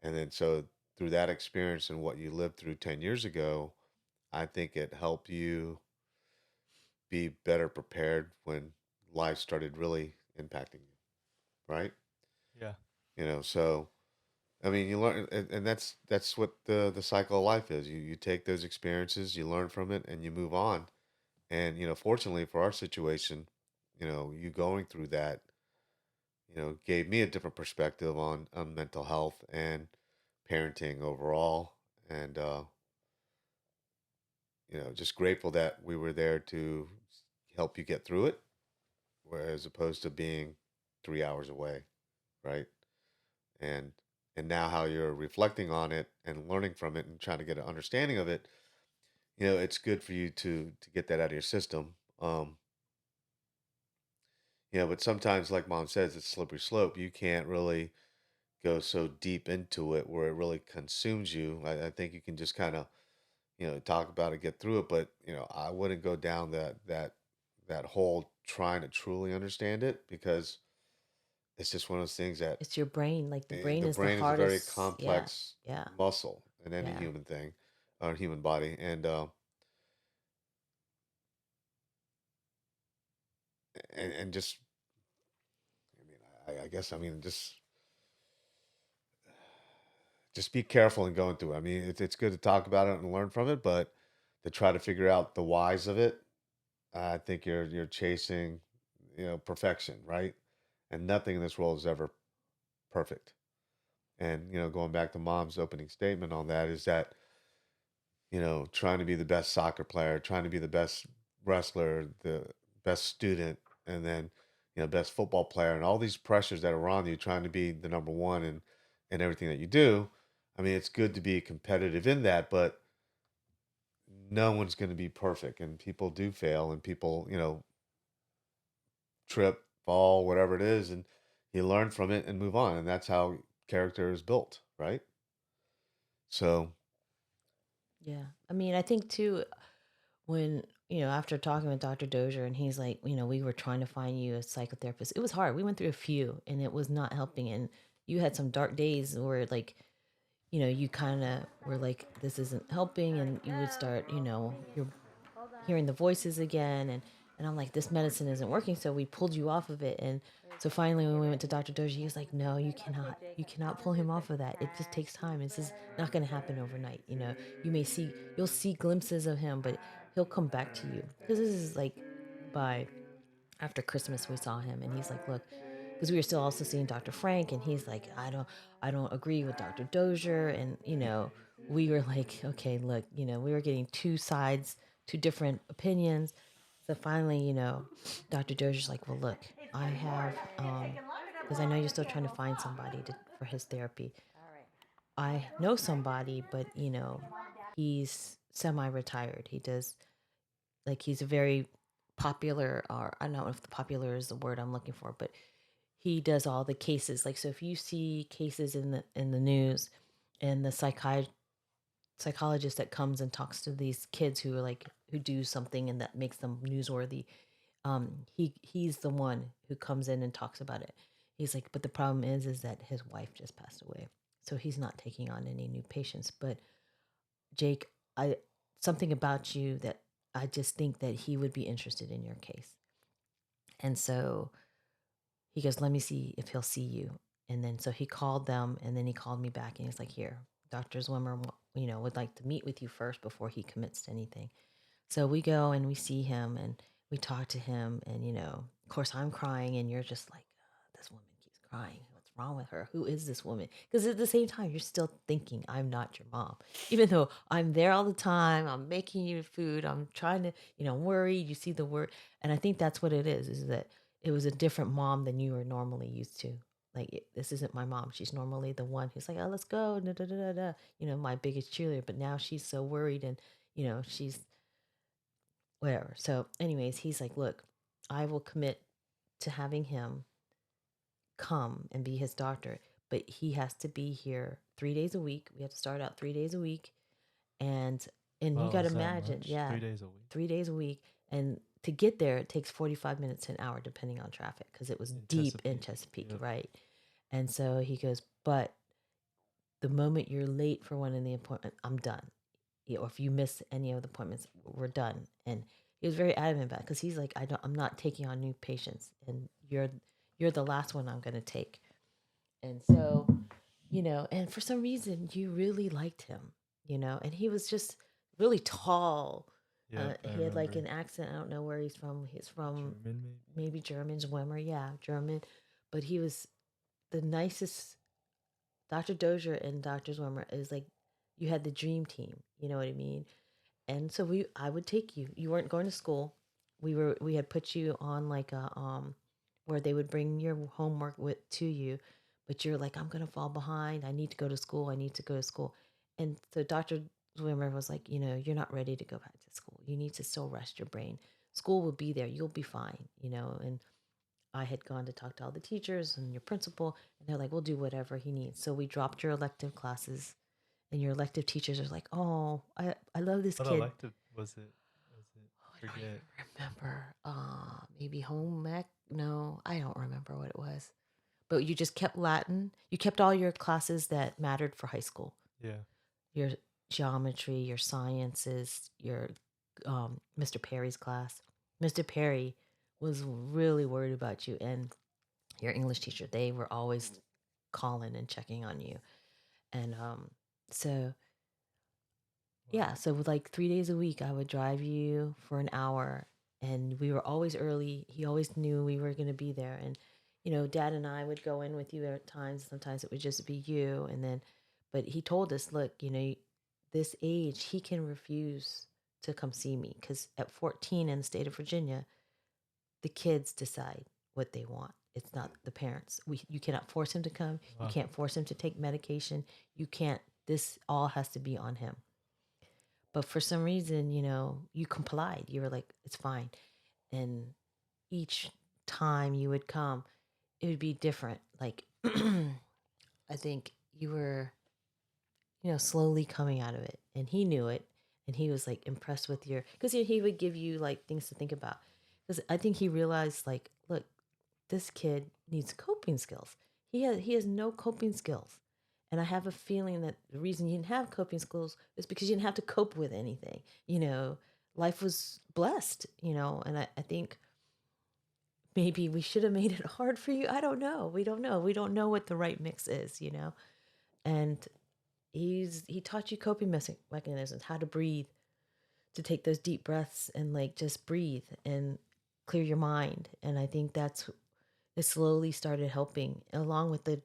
S3: And then so through that experience and what you lived through 10 years ago, I think it helped you be better prepared when life started really impacting you, right?
S1: Yeah.
S3: So I mean, you learn, and that's what the cycle of life is. You take those experiences, you learn from it, and you move on. And fortunately for our situation, you going through that, gave me a different perspective on mental health and parenting overall, and just grateful that we were there to help you get through it, whereas opposed to being 3 hours away, right? and and now how you're reflecting on it and learning from it and trying to get an understanding of it, it's good for you to get that out of your system. But sometimes, like Mom says, it's slippery slope. You can't really go so deep into it where it really consumes you. I think you can just kind of talk about it, get through it, but I wouldn't go down that whole trying to truly understand it, because it's just one of those things that
S2: it's your brain. Like the brain
S3: the
S2: is the
S3: brain is a very
S2: hardest. Yeah,
S3: complex
S2: yeah,
S3: muscle in any
S2: yeah.
S3: human thing or human body, and just, I mean, I guess, I mean, just be careful in going through it. I mean, it's good to talk about it and learn from it, but to try to figure out the whys of it, I think you're chasing perfection, right? And nothing in this world is ever perfect. And going back to Mom's opening statement on that, is that trying to be the best soccer player, trying to be the best wrestler, the best student, and then, best football player, and all these pressures that are on you, trying to be the number one in everything that you do. I mean, it's good to be competitive in that, but no one's going to be perfect, and people do fail, and people, trip, fall, whatever it is, and you learn from it and move on, and that's how character is built, right? So,
S2: Yeah. I mean, I think too, when, after talking with Dr. Dozier, and he's like, we were trying to find you a psychotherapist. It was hard. We went through a few and it was not helping. And you had some dark days where, like, you kind of were like, this isn't helping. And you would start, you're hearing the voices again. And I'm like, this medicine isn't working. So we pulled you off of it. And so finally, when we went to Dr. Dozier, he was like, no, you cannot pull him off of that. It just takes time. This is not going to happen overnight. You'll see glimpses of him, but he'll come back to you. Because this is like by after Christmas, we saw him and he's like, look, because we were still also seeing Dr. Frank, and he's like, I don't agree with Dr. Dozier. And, we were like, okay, look, we were getting two sides, two different opinions. So finally, Dr. Dozier's like, well, look, I have, because I know you're still trying to find somebody for his therapy. I know somebody, but, he's semi-retired. He does, like, he's a very popular, or I don't know if the popular is the word I'm looking for, but he does all the cases. Like, so if you see cases in the news, and the psychologist that comes and talks to these kids who are like, who do something and that makes them newsworthy, he's the one who comes in and talks about it. He's like, but the problem is that his wife just passed away, so he's not taking on any new patients. But Jake, I something about you that I just think that he would be interested in your case. And so he goes, let me see if he'll see you. And then so he called them, and then he called me back, and he's like, here, Dr. Zwimmer, would like to meet with you first before he commits to anything. So we go and we see him and we talk to him, and of course I'm crying, and you're just like, this woman keeps crying. What's wrong with her? Who is this woman? Because at the same time, you're still thinking, I'm not your mom, even though I'm there all the time. I'm making you food. I'm trying to, worried. You see the word, and I think that's what it is that it was a different mom than you were normally used to. Like, this isn't my mom. She's normally the one who's like, oh, let's go, da, da, da, da, da. My biggest cheerleader. But now she's so worried, and she's whatever. So, anyways, he's like, look, I will commit to having him come and be his doctor, but he has to be here 3 days a week. We have to start out 3 days a week. And you
S1: Wow,
S2: got to
S1: is that
S2: imagine,
S1: much?
S2: yeah,
S1: 3 days a week
S2: 3 days a week. And to get there, it takes 45 minutes to an hour, depending on traffic, because it was
S1: in
S2: deep in
S1: Chesapeake.
S2: Chesapeake,
S1: Yep.
S2: right? And so he goes, but the moment you're late for one in the appointment, I'm done. Or if you miss any of the appointments, we're done. And he was very adamant about it, because he's like, I'm not taking on new patients, and you're the last one I'm going to take. And so, and for some reason you really liked him, and he was just really tall.
S1: Yep, I
S2: He had like
S1: remember.
S2: an accent. I don't know where he's from. He's from
S1: German, maybe?
S2: maybe German, Zwemmer, yeah, German. But he was the nicest. Dr. Dozier and Dr. Zwemmer is like, you had the dream team. You know what I mean? And so I would take you. You weren't going to school. We had put you on like a where they would bring your homework to you, but you're like, I'm gonna fall behind. I need to go to school. I need to go to school. And so Dr. Zwimmer was like, you're not ready to go back to school. You need to still rest your brain. School will be there. You'll be fine. And I had gone to talk to all the teachers and your principal, and they're like, we'll do whatever he needs. So we dropped your elective classes, and your elective teachers are like, oh, I love this
S1: What
S2: kid.
S1: elective was it?
S2: I don't
S1: Forget.
S2: even remember. Maybe home ec. No, I don't remember what it was. But you just kept Latin. You kept all your classes that mattered for high school.
S1: Yeah.
S2: Your geometry, your sciences, your Mr. Perry's class. Mr. Perry was really worried about you, and your English teacher. They were always calling and checking on you. And so yeah, so with like 3 days a week, I would drive you for an hour, and we were always early. He always knew we were going to be there. And, Dad and I would go in with you at times. Sometimes it would just be you. And then, but he told us, look, this age, he can refuse to come see me, because at 14 in the state of Virginia, the kids decide what they want. It's not the parents. You cannot force him to come. You
S1: Wow.
S2: can't force him to take medication. You can't, this all has to be on him. But for some reason, you complied. You were like, it's fine. And each time you would come, it would be different. Like, I think you were, slowly coming out of it. And he knew it. and he was like impressed with your, because he would give you like things to think about, because I think he realized like, look, this kid needs coping skills. He has no coping skills. And I have a feeling that the reason you didn't have coping skills is because you didn't have to cope with anything. Life was blessed, and I think maybe we should have made it hard for you. I don't know. We don't know. We don't know what the right mix is. And he taught you coping mechanisms, how to breathe, to take those deep breaths and like just breathe and clear your mind. And I think that's it slowly started helping, along with the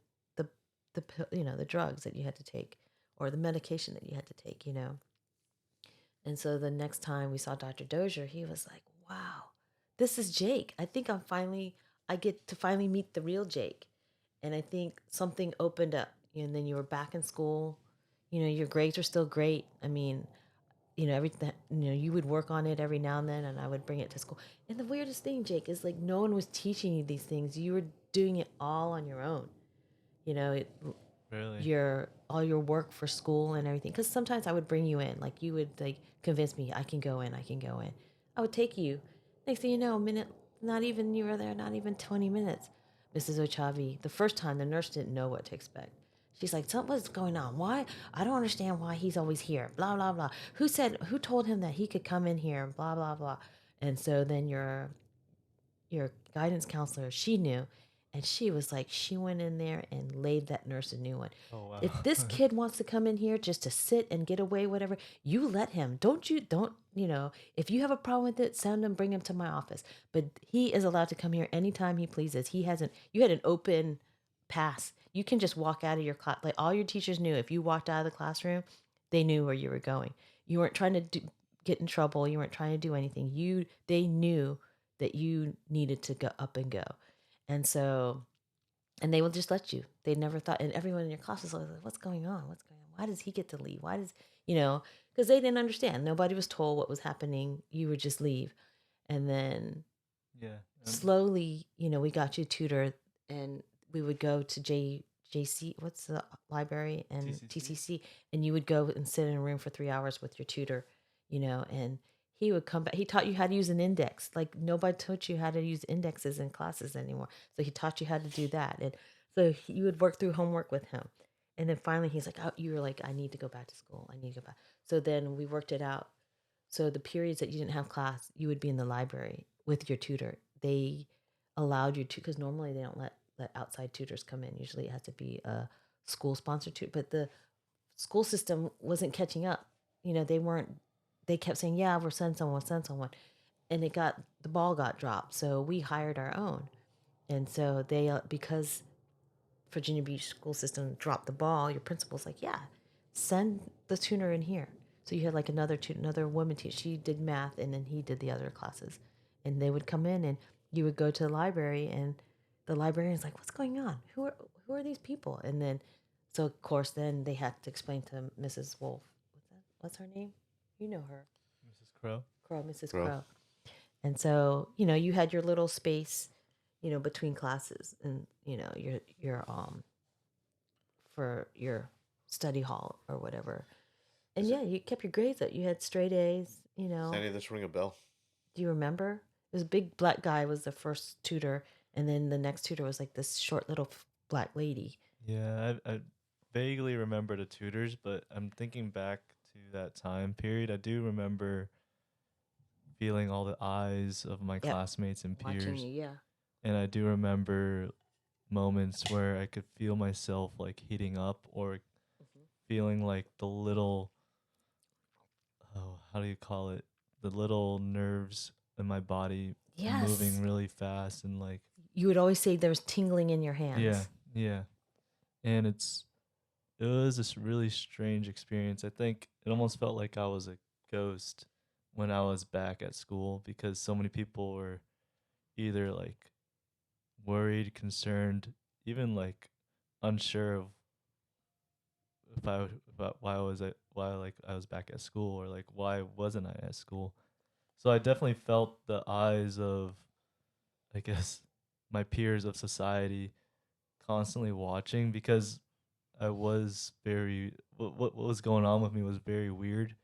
S2: the drugs that you had to take, or the medication that you had to take. And so the next time we saw Dr. Dozier, he was like, wow, this is Jake. I think I get to finally meet the real Jake. And I think something opened up, and then you were back in school. Your grades are still great. I mean, everything, you would work on it every now and then, and I would bring it to school. And the weirdest thing, Jake, is like no one was teaching you these things. You were doing it all on your own. You know, it,
S1: Really?
S2: your all your work for school and everything. Because sometimes I would bring you in, like you would like convince me I can go in, I can go in. I would take you. Next thing you know, a minute, not even you were there, not even 20 minutes. Mrs. Ochavi, the first time the nurse didn't know what to expect. She's like, something's going on. Why? I don't understand why he's always here. Blah blah blah. Who told him that he could come in here? Blah blah blah. And so then your guidance counselor, she knew, and she was like, she went in there and laid that nurse a new one.
S1: Oh wow.
S2: If this kid wants to come in here just to sit and get away, whatever, you let him. Don't, if you have a problem with it, send him, bring him to my office. But he is allowed to come here anytime he pleases. You had an open pass. You can just walk out of your class. Like all your teachers knew if you walked out of the classroom, they knew where you were going. You weren't trying to get in trouble. You weren't trying to do anything. They knew that you needed to go up and go. And so, and they will just let you. They never thought, and everyone in your class was like, what's going on? What's going on? Why does he get to leave? Why does, because they didn't understand. Nobody was told what was happening. You would just leave. And then
S1: Yeah.
S2: slowly, we got you tutored, and we would go to JC, what's the library, and TCC, and you would go and sit in a room for 3 hours with your tutor, and he would come back. He taught you how to use an index. Like nobody taught you how to use indexes in classes anymore. So he taught you how to do that. And so you would work through homework with him. And then finally he's like, oh, you were like, I need to go back to school. I need to go back. So then we worked it out. So the periods that you didn't have class, you would be in the library with your tutor. They allowed you to, because normally they don't let outside tutors come in. Usually it has to be a school sponsored tutor, but the school system wasn't catching up. They weren't. They kept saying, "Yeah, we'll send someone, we'll send someone," and the ball got dropped. So we hired our own, and so they because Virginia Beach school system dropped the ball, your principal's like, "Yeah, send the tutor in here." So you had like another woman teacher. She did math, and then he did the other classes, and they would come in, and you would go to the library, and the librarian's like, "What's going on? Who are these people?" And then, so of course, then they had to explain to Mrs. Wolf. What's her name? You know her.
S1: Mrs. Crow.
S2: Crow, Mrs.
S3: Bro.
S2: Crow. And so, you had your little space, between classes, and your for your study hall or whatever. And yeah, you kept your grades up. You had straight A's,
S3: Does any of this ring a bell?
S2: Do you remember? It was a big black guy was the first tutor, and then the next tutor was like this short little black lady.
S1: Yeah, I vaguely remember the tutors, but I'm thinking back to that time period. I do remember feeling all the eyes of my
S2: Yep.
S1: classmates and
S2: Watching
S1: peers,
S2: you, yeah.
S1: and I do remember moments where I could feel myself like heating up or
S2: Mhm.
S1: feeling like the little, oh, how do you call it? The little nerves in my body moving
S2: Yes.
S1: really fast and like,
S2: You would always say there was tingling in your hands.
S1: yeah, yeah. And it was this really strange experience. I think it almost felt like I was a ghost when I was back at school because so many people were either like worried, concerned, even like unsure of if I about why like I was back at school or like why wasn't I at school. So I definitely felt the eyes of, I guess, my peers of society constantly watching because I was very what was going on with me was very weird,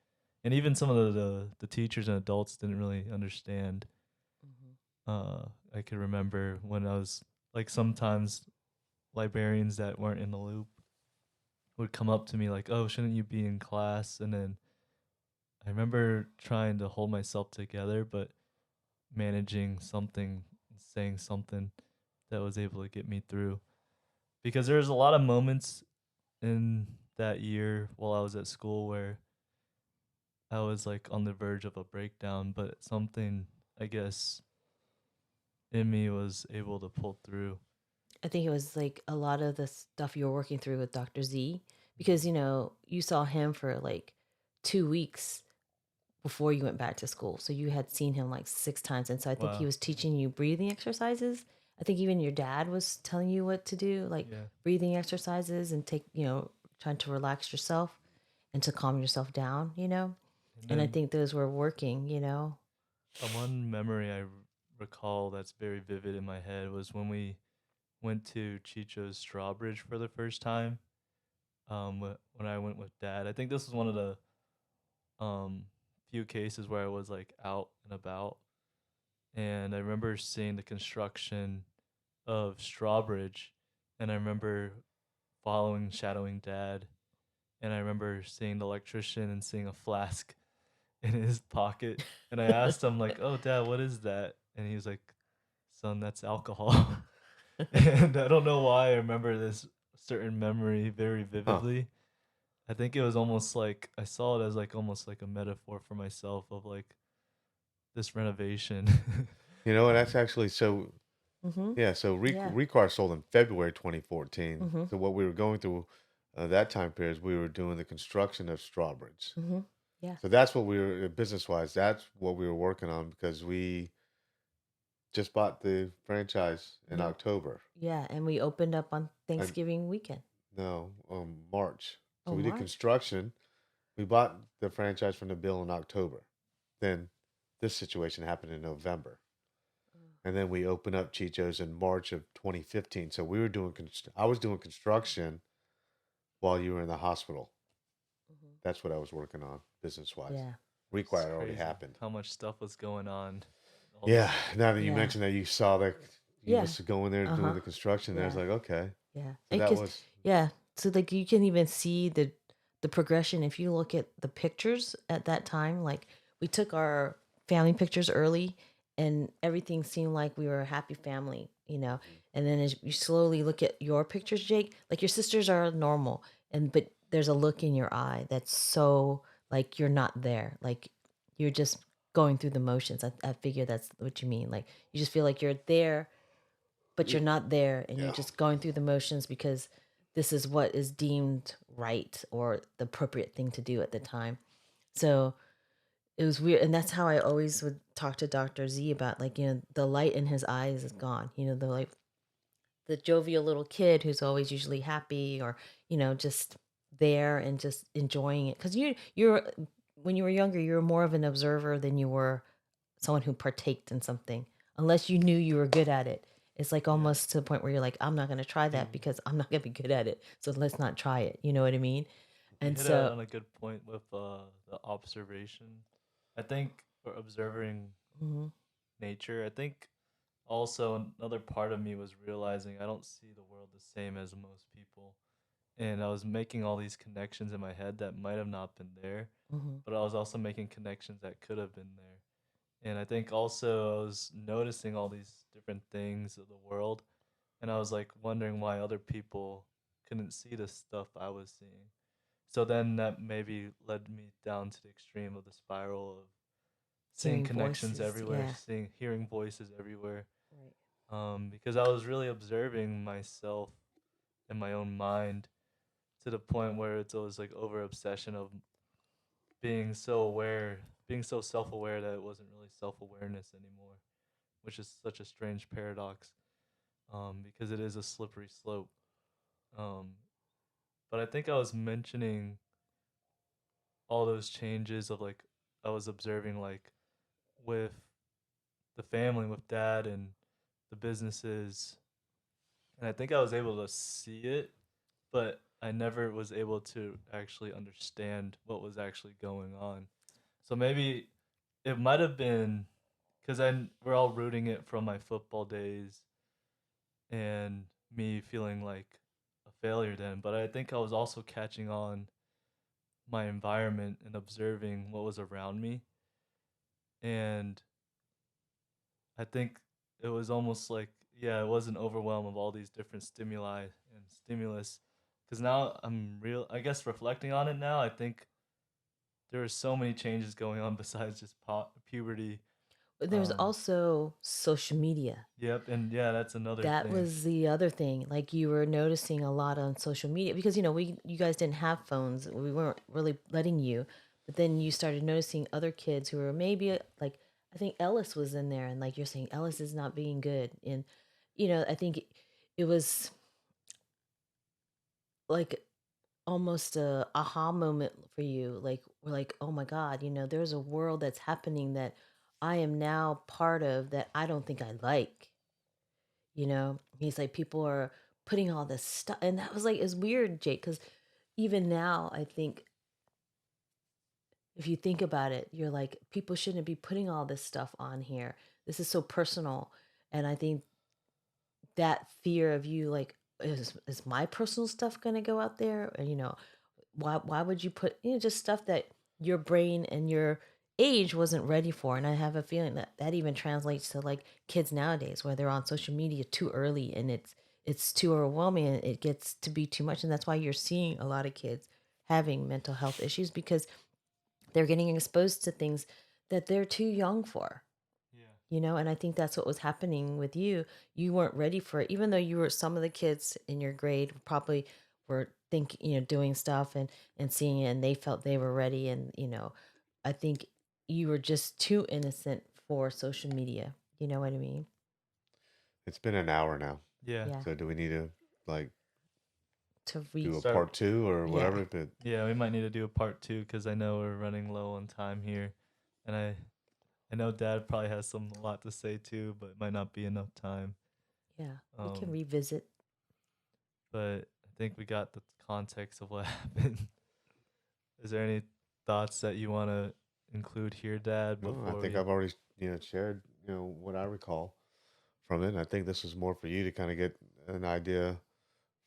S1: and even some of the teachers and adults didn't really understand.
S2: Hmm.
S1: Uh, I could remember when I was like sometimes librarians that weren't in the loop would come up to me like, "Oh, shouldn't you be in class?" And then I remember trying to hold myself together, but managing something, saying something that was able to get me through. Because there's a lot of moments in that year while I was at school where I was like on the verge of a breakdown, but something, I guess, in me was able to pull through.
S2: I think it was like a lot of the stuff you were working through with Dr. Z, because
S1: Mhm.
S2: you saw him for like 2 weeks before you went back to school. So you had seen him like 6 times. And so I think he
S1: Wow.
S2: was teaching you breathing exercises. I think even your dad was telling you what to do, like
S1: Yeah.
S2: breathing exercises and trying to relax yourself and to calm yourself down.
S1: And
S2: And I
S1: then
S2: think those were working.
S1: one memory I recall that's very vivid in my head was when we went to Chicho's Strawbridge for the first time. When I went with dad, I think this was one of the um few cases where I was like out and about, and I remember seeing the construction of Strawbridge, and I remember following, shadowing dad, and I remember seeing the electrician and seeing a flask in his pocket, and I asked him like, "Oh, dad, what is that?" And he was like, "Son, that's alcohol." And I don't know why I remember this certain memory very
S3: Huh.
S1: vividly. I think it was almost like I saw it as like almost like a metaphor for myself of like this renovation.
S3: You know, and that's actually so.
S2: Mm-hmm.
S3: Yeah, so
S2: Yeah.
S3: Recar sold in February 2014.
S2: Mm-hmm.
S3: So what we were going through that time period is we were doing the construction of Strawbridge.
S2: Mm-hmm. Yeah.
S3: So that's what we were business wise. That's what we were working on because we just bought the franchise in
S2: Mm-hmm.
S3: October.
S2: Yeah. And we opened up on
S3: And
S2: Thanksgiving weekend.
S3: no, March. So
S2: Oh,
S3: we did
S2: March.
S3: construction. We bought the franchise from the bill in October. Then this situation happened in November. And then we opened up Chicho's in March of 2015. So we were doing, I was doing construction while you were in the hospital.
S2: Mm-hmm.
S3: That's what I was working on business wise.
S2: Yeah.
S1: It's
S3: Require already
S1: crazy
S3: happened.
S1: how much stuff was going on all the
S3: Yeah.
S1: time.
S3: Now that you
S2: Yeah.
S3: mentioned that you saw that you
S2: Yeah.
S3: was going there doing
S2: Uh-huh.
S3: the construction, there, I was
S2: Yeah.
S3: like, okay.
S2: Yeah.
S3: So that
S2: Because
S3: was,
S2: yeah, so like you can even see the progression if you look at the pictures at that time. Like we took our family pictures early, and everything seemed like we were a happy family.
S3: Mhm.
S2: And then as you slowly look at your pictures, Jake, like your sisters are normal, but there's a look in your eye that's so like you're not there. Like you're just going through the motions. I figure that's what you mean. Like you just feel like you're there but you're not there, and you're
S3: Yeah.
S2: just going through the motions because this is what is deemed right or the appropriate thing to do at the time. So it was weird, and that's how I always would talk to Dr. Z about, like, the light in his eyes is gone. The like the jovial little kid who's always usually happy, or just there and just enjoying it, because you're when you were younger you were more of an observer than you were someone who partaked in something, unless you knew you were good at it. It's like
S1: Yeah.
S2: almost to the point where you're like, I'm not going to try that because I'm not going to be good at it. So let's not try it. You know what I mean?
S1: You
S2: And
S1: hit
S2: so,
S1: on a good point with the observation. I think for observing
S2: mhm,
S1: nature, I think also another part of me was realizing I don't see the world the same as most people. And I was making all these connections in my head that might have not been there,
S2: mhm,
S1: but I was also making connections that could have been there. And I think also I was noticing all these different things of the world, and I was like wondering why other people couldn't see the stuff I was seeing. So then that maybe led me down to the extreme of the spiral of seeing
S2: hearing
S1: connections
S2: voices.
S1: everywhere,
S2: Yeah.
S1: hearing voices everywhere.
S2: Right.
S1: Because I was really observing myself in my own mind to the point where it's always like over obsession of being so aware, being so self aware that it wasn't really self awareness anymore, which is such a strange paradox, because it is a slippery slope. Um, but I think I was mentioning all those changes of like I was observing like with the family, with dad and the businesses, and I think I was able to see it, but I never was able to actually understand what was actually going on. So maybe it might have been because then we're all rooting it from my football days and me feeling like a failure then. But I think I was also catching on my environment and observing what was around me. And I think it was almost like, yeah, it was an overwhelm of all these different stimuli and stimulus. Because now I guess reflecting on it now, I think there are so many changes going on besides just puberty.
S2: But there's
S1: Um,
S2: also social media.
S1: yep, and yeah, that's another
S2: That
S1: thing.
S2: was the other thing. Like you were noticing a lot on social media because you guys didn't have phones. We weren't really letting you. But then you started noticing other kids who were maybe like I think Ellis was in there and like you're saying Ellis is not being good and I think it was like almost a aha moment for you. Like we're like, "Oh my god, there's a world that's happening that I am now part of that I don't think I like." He's like, people are putting all this stuff, and that was like, it's weird, Jake, because even now, I think if you think about it, you're like, people shouldn't be putting all this stuff on here. This is so personal, and I think that fear of you, like, is my personal stuff gonna go out there? Or, why would you put just stuff that your brain and your age wasn't ready for? And I have a feeling that that even translates to like kids nowadays where they're on social media too early and it's too overwhelming and it gets to be too much, and that's why you're seeing a lot of kids having mental health issues because they're getting exposed to things that they're too young for.
S1: Yeah.
S2: And I think that's what was happening with you. You weren't ready for it, even though you were some of the kids in your grade probably were thinking, doing stuff and seeing it, and they felt they were ready. And I think you were just too innocent for social media. You know what I mean?
S3: It's been an hour now.
S1: Yeah.
S2: Yeah.
S3: So do we need to like
S2: To re
S3: do a
S1: Start.
S3: part two or
S2: Yeah.
S3: whatever? But
S1: Yeah, we might need to do a part two because I know we're running low on time here, and I know Dad probably has a lot to say too, but it might not be enough time.
S2: Yeah. We can
S1: Um,
S2: revisit.
S1: but I think we got the context of what happened. Is there any thoughts that you want to include here, Dad,
S3: no, I
S1: before
S3: think
S1: we?
S3: I've already shared what I recall from it. And I think this was more for you to kind of get an idea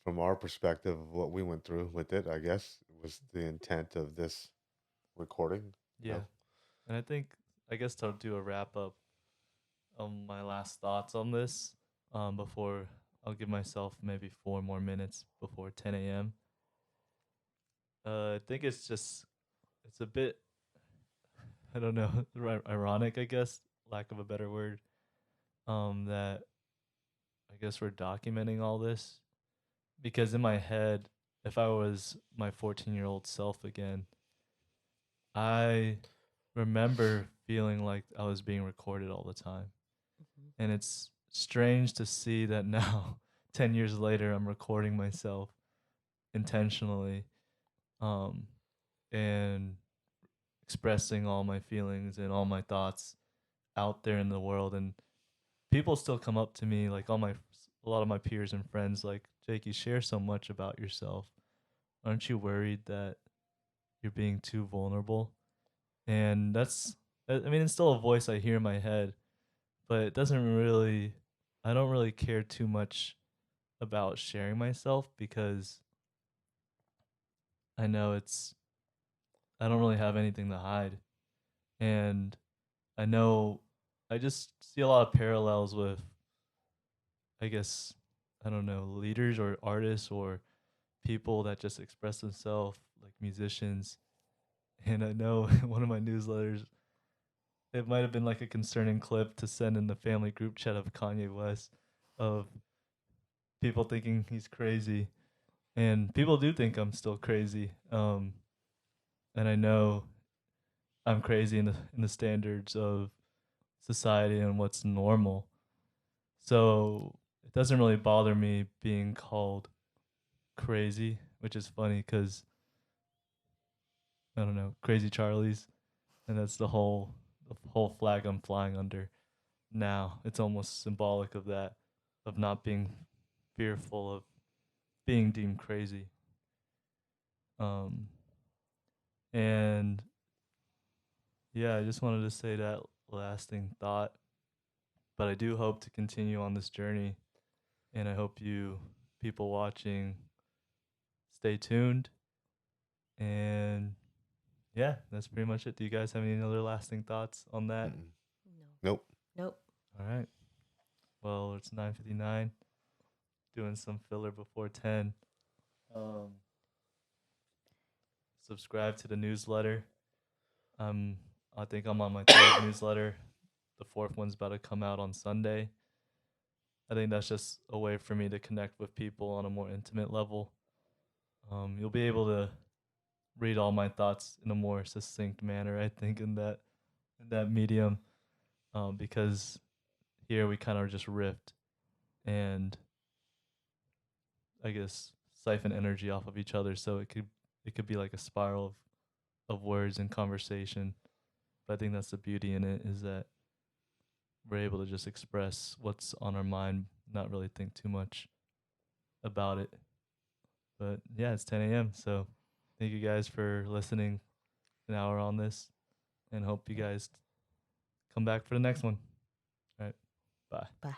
S3: from our perspective of what we went through with it. I guess was the intent of this recording. You
S1: Yeah, and I guess to do a wrap up on my last thoughts on this, before I'll give myself maybe 4 more minutes before 10 a.m. I think it's a bit, I don't know, ironic, I guess, lack of a better word, that I guess we're documenting all this because in my head, if I was my 14-year-old self again, I remember feeling like I was being recorded all the time.
S2: Mhm.
S1: And it's strange to see that now, 10 years later, I'm recording myself intentionally, um, and expressing all my feelings and all my thoughts out there in the world. And people still come up to me, like a lot of my peers and friends, like, Jake, you share so much about yourself. Aren't you worried that you're being too vulnerable? And I mean, it's still a voice I hear in my head, but I don't really care too much about sharing myself because I know I don't really have anything to hide. And I know I just see a lot of parallels with, I guess, I don't know, leaders or artists or people that just express themselves like musicians. And I know in one of my newsletters, it might have been like a concerning clip to send in the family group chat of Kanye West of people thinking he's crazy. And people do think I'm still crazy. And I know I'm crazy in the standards of society and what's normal. So it doesn't really bother me being called crazy, which is funny because I don't know, crazy Charlie's, and that's the whole flag I'm flying under now. It's almost symbolic of that, of not being fearful of being deemed crazy. Um, and Yeah, I just wanted to say that lasting thought, but I do hope to continue on this journey, and I hope you people watching stay tuned. And yeah, that's pretty much it. Do you guys have any other lasting thoughts on that?
S3: Mm-mm.
S2: No.
S3: Nope.
S2: Nope.
S1: All right. Well, it's 9:59. Doing some filler before 10. Um, subscribe to the newsletter. I think I'm on my third newsletter. The fourth one's about to come out on Sunday. I think that's just a way for me to connect with people on a more intimate level. You'll be able to read all my thoughts in a more succinct manner, I think, in that medium, because here we kind of just riffed and I guess siphon energy off of each other, so it could be like a spiral of words and conversation. But I think that's the beauty in it, is that we're able to just express what's on our mind, not really think too much about it. But yeah, it's 10 a.m. So thank you guys for listening an hour on this, and hope you guys come back for the next one. All right. Bye.
S2: Bye.